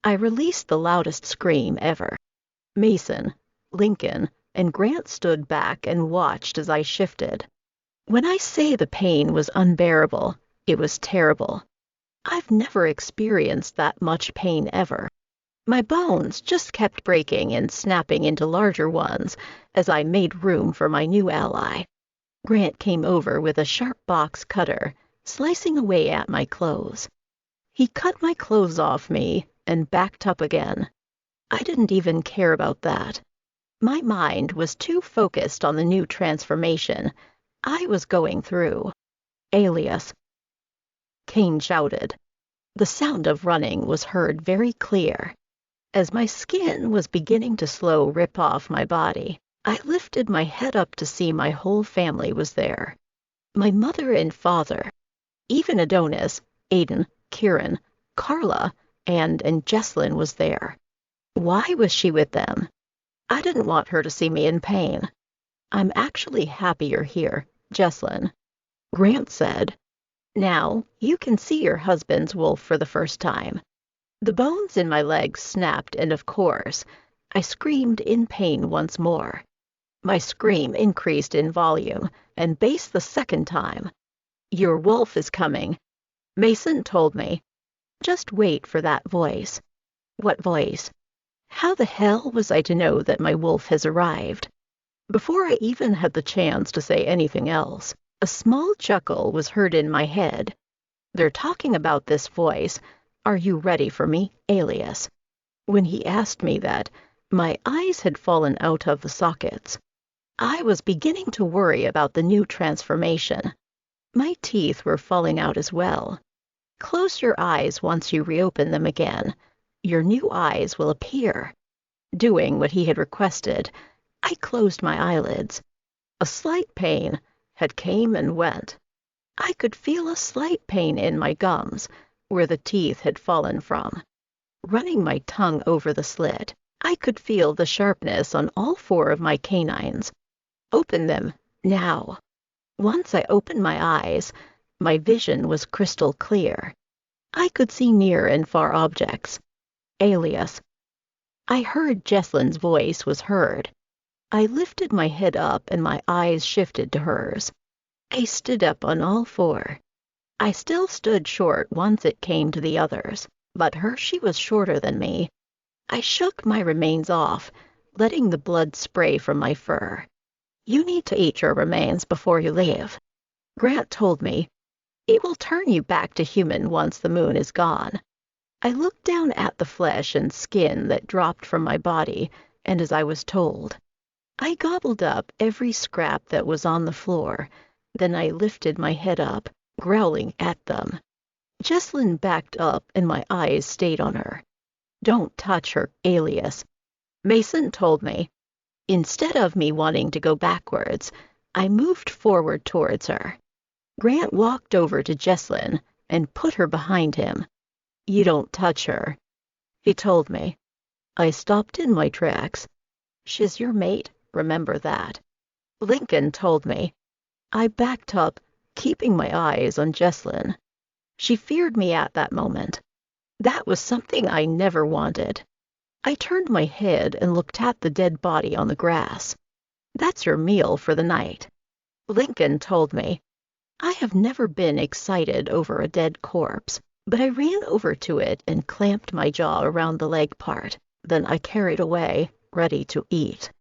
I released the loudest scream ever. Mason, Lincoln, and Grant stood back and watched as I shifted. When I say the pain was unbearable, it was terrible. I've never experienced that much pain ever. My bones just kept breaking and snapping into larger ones as I made room for my new ally. Grant came over with a sharp box cutter, slicing away at my clothes. He cut my clothes off me and backed up again. I didn't even care about that. My mind was too focused on the new transformation I was going through. Alias, Kane shouted. The sound of running was heard very clear. As my skin was beginning to slow rip off my body, I lifted my head up to see my whole family was there. My mother and father, even Adonis, Aiden, Kieran, Carla, and Jessalyn was there. Why was she with them? I didn't want her to see me in pain. I'm actually happy you're here, Jessalyn. Grant said. Now, you can see your husband's wolf for the first time. The bones in my legs snapped, and of course, I screamed in pain once more. My scream increased in volume and bass the second time. Your wolf is coming, Mason told me. Just wait for that voice. What voice? How the hell was I to know that my wolf has arrived? Before I even had the chance to say anything else, a small chuckle was heard in my head. They're talking about this voice. Are you ready for me, Alias? When he asked me that, my eyes had fallen out of the sockets. I was beginning to worry about the new transformation. My teeth were falling out as well. Close your eyes once you reopen them again. Your new eyes will appear. Doing what he had requested, I closed my eyelids. A slight pain had came and went. I could feel a slight pain in my gums, where the teeth had fallen from. Running my tongue over the slit, I could feel the sharpness on all 4 of my canines. Open them, now. Once I opened my eyes, my vision was crystal clear. I could see near and far objects. Alias. I heard Jessalyn's voice was heard. I lifted my head up and my eyes shifted to hers. I stood up on all 4. I still stood short once it came to the others, but she was shorter than me. I shook my remains off, letting the blood spray from my fur. You need to eat your remains before you leave. Grant told me. It will turn you back to human once the moon is gone. I looked down at the flesh and skin that dropped from my body, and as I was told, I gobbled up every scrap that was on the floor. Then I lifted my head up, growling at them. Jessalyn backed up, and my eyes stayed on her. Don't touch her, Alias. Mason told me. Instead of me wanting to go backwards, I moved forward towards her. Grant walked over to Jessalyn and put her behind him. You don't touch her, he told me. I stopped in my tracks. She's your mate, remember that. Lincoln told me. I backed up, keeping my eyes on Jessalyn. She feared me at that moment. That was something I never wanted. I turned my head and looked at the dead body on the grass. That's your meal for the night. Lincoln told me. I have never been excited over a dead corpse, but I ran over to it and clamped my jaw around the leg part. Then I carried away, ready to eat.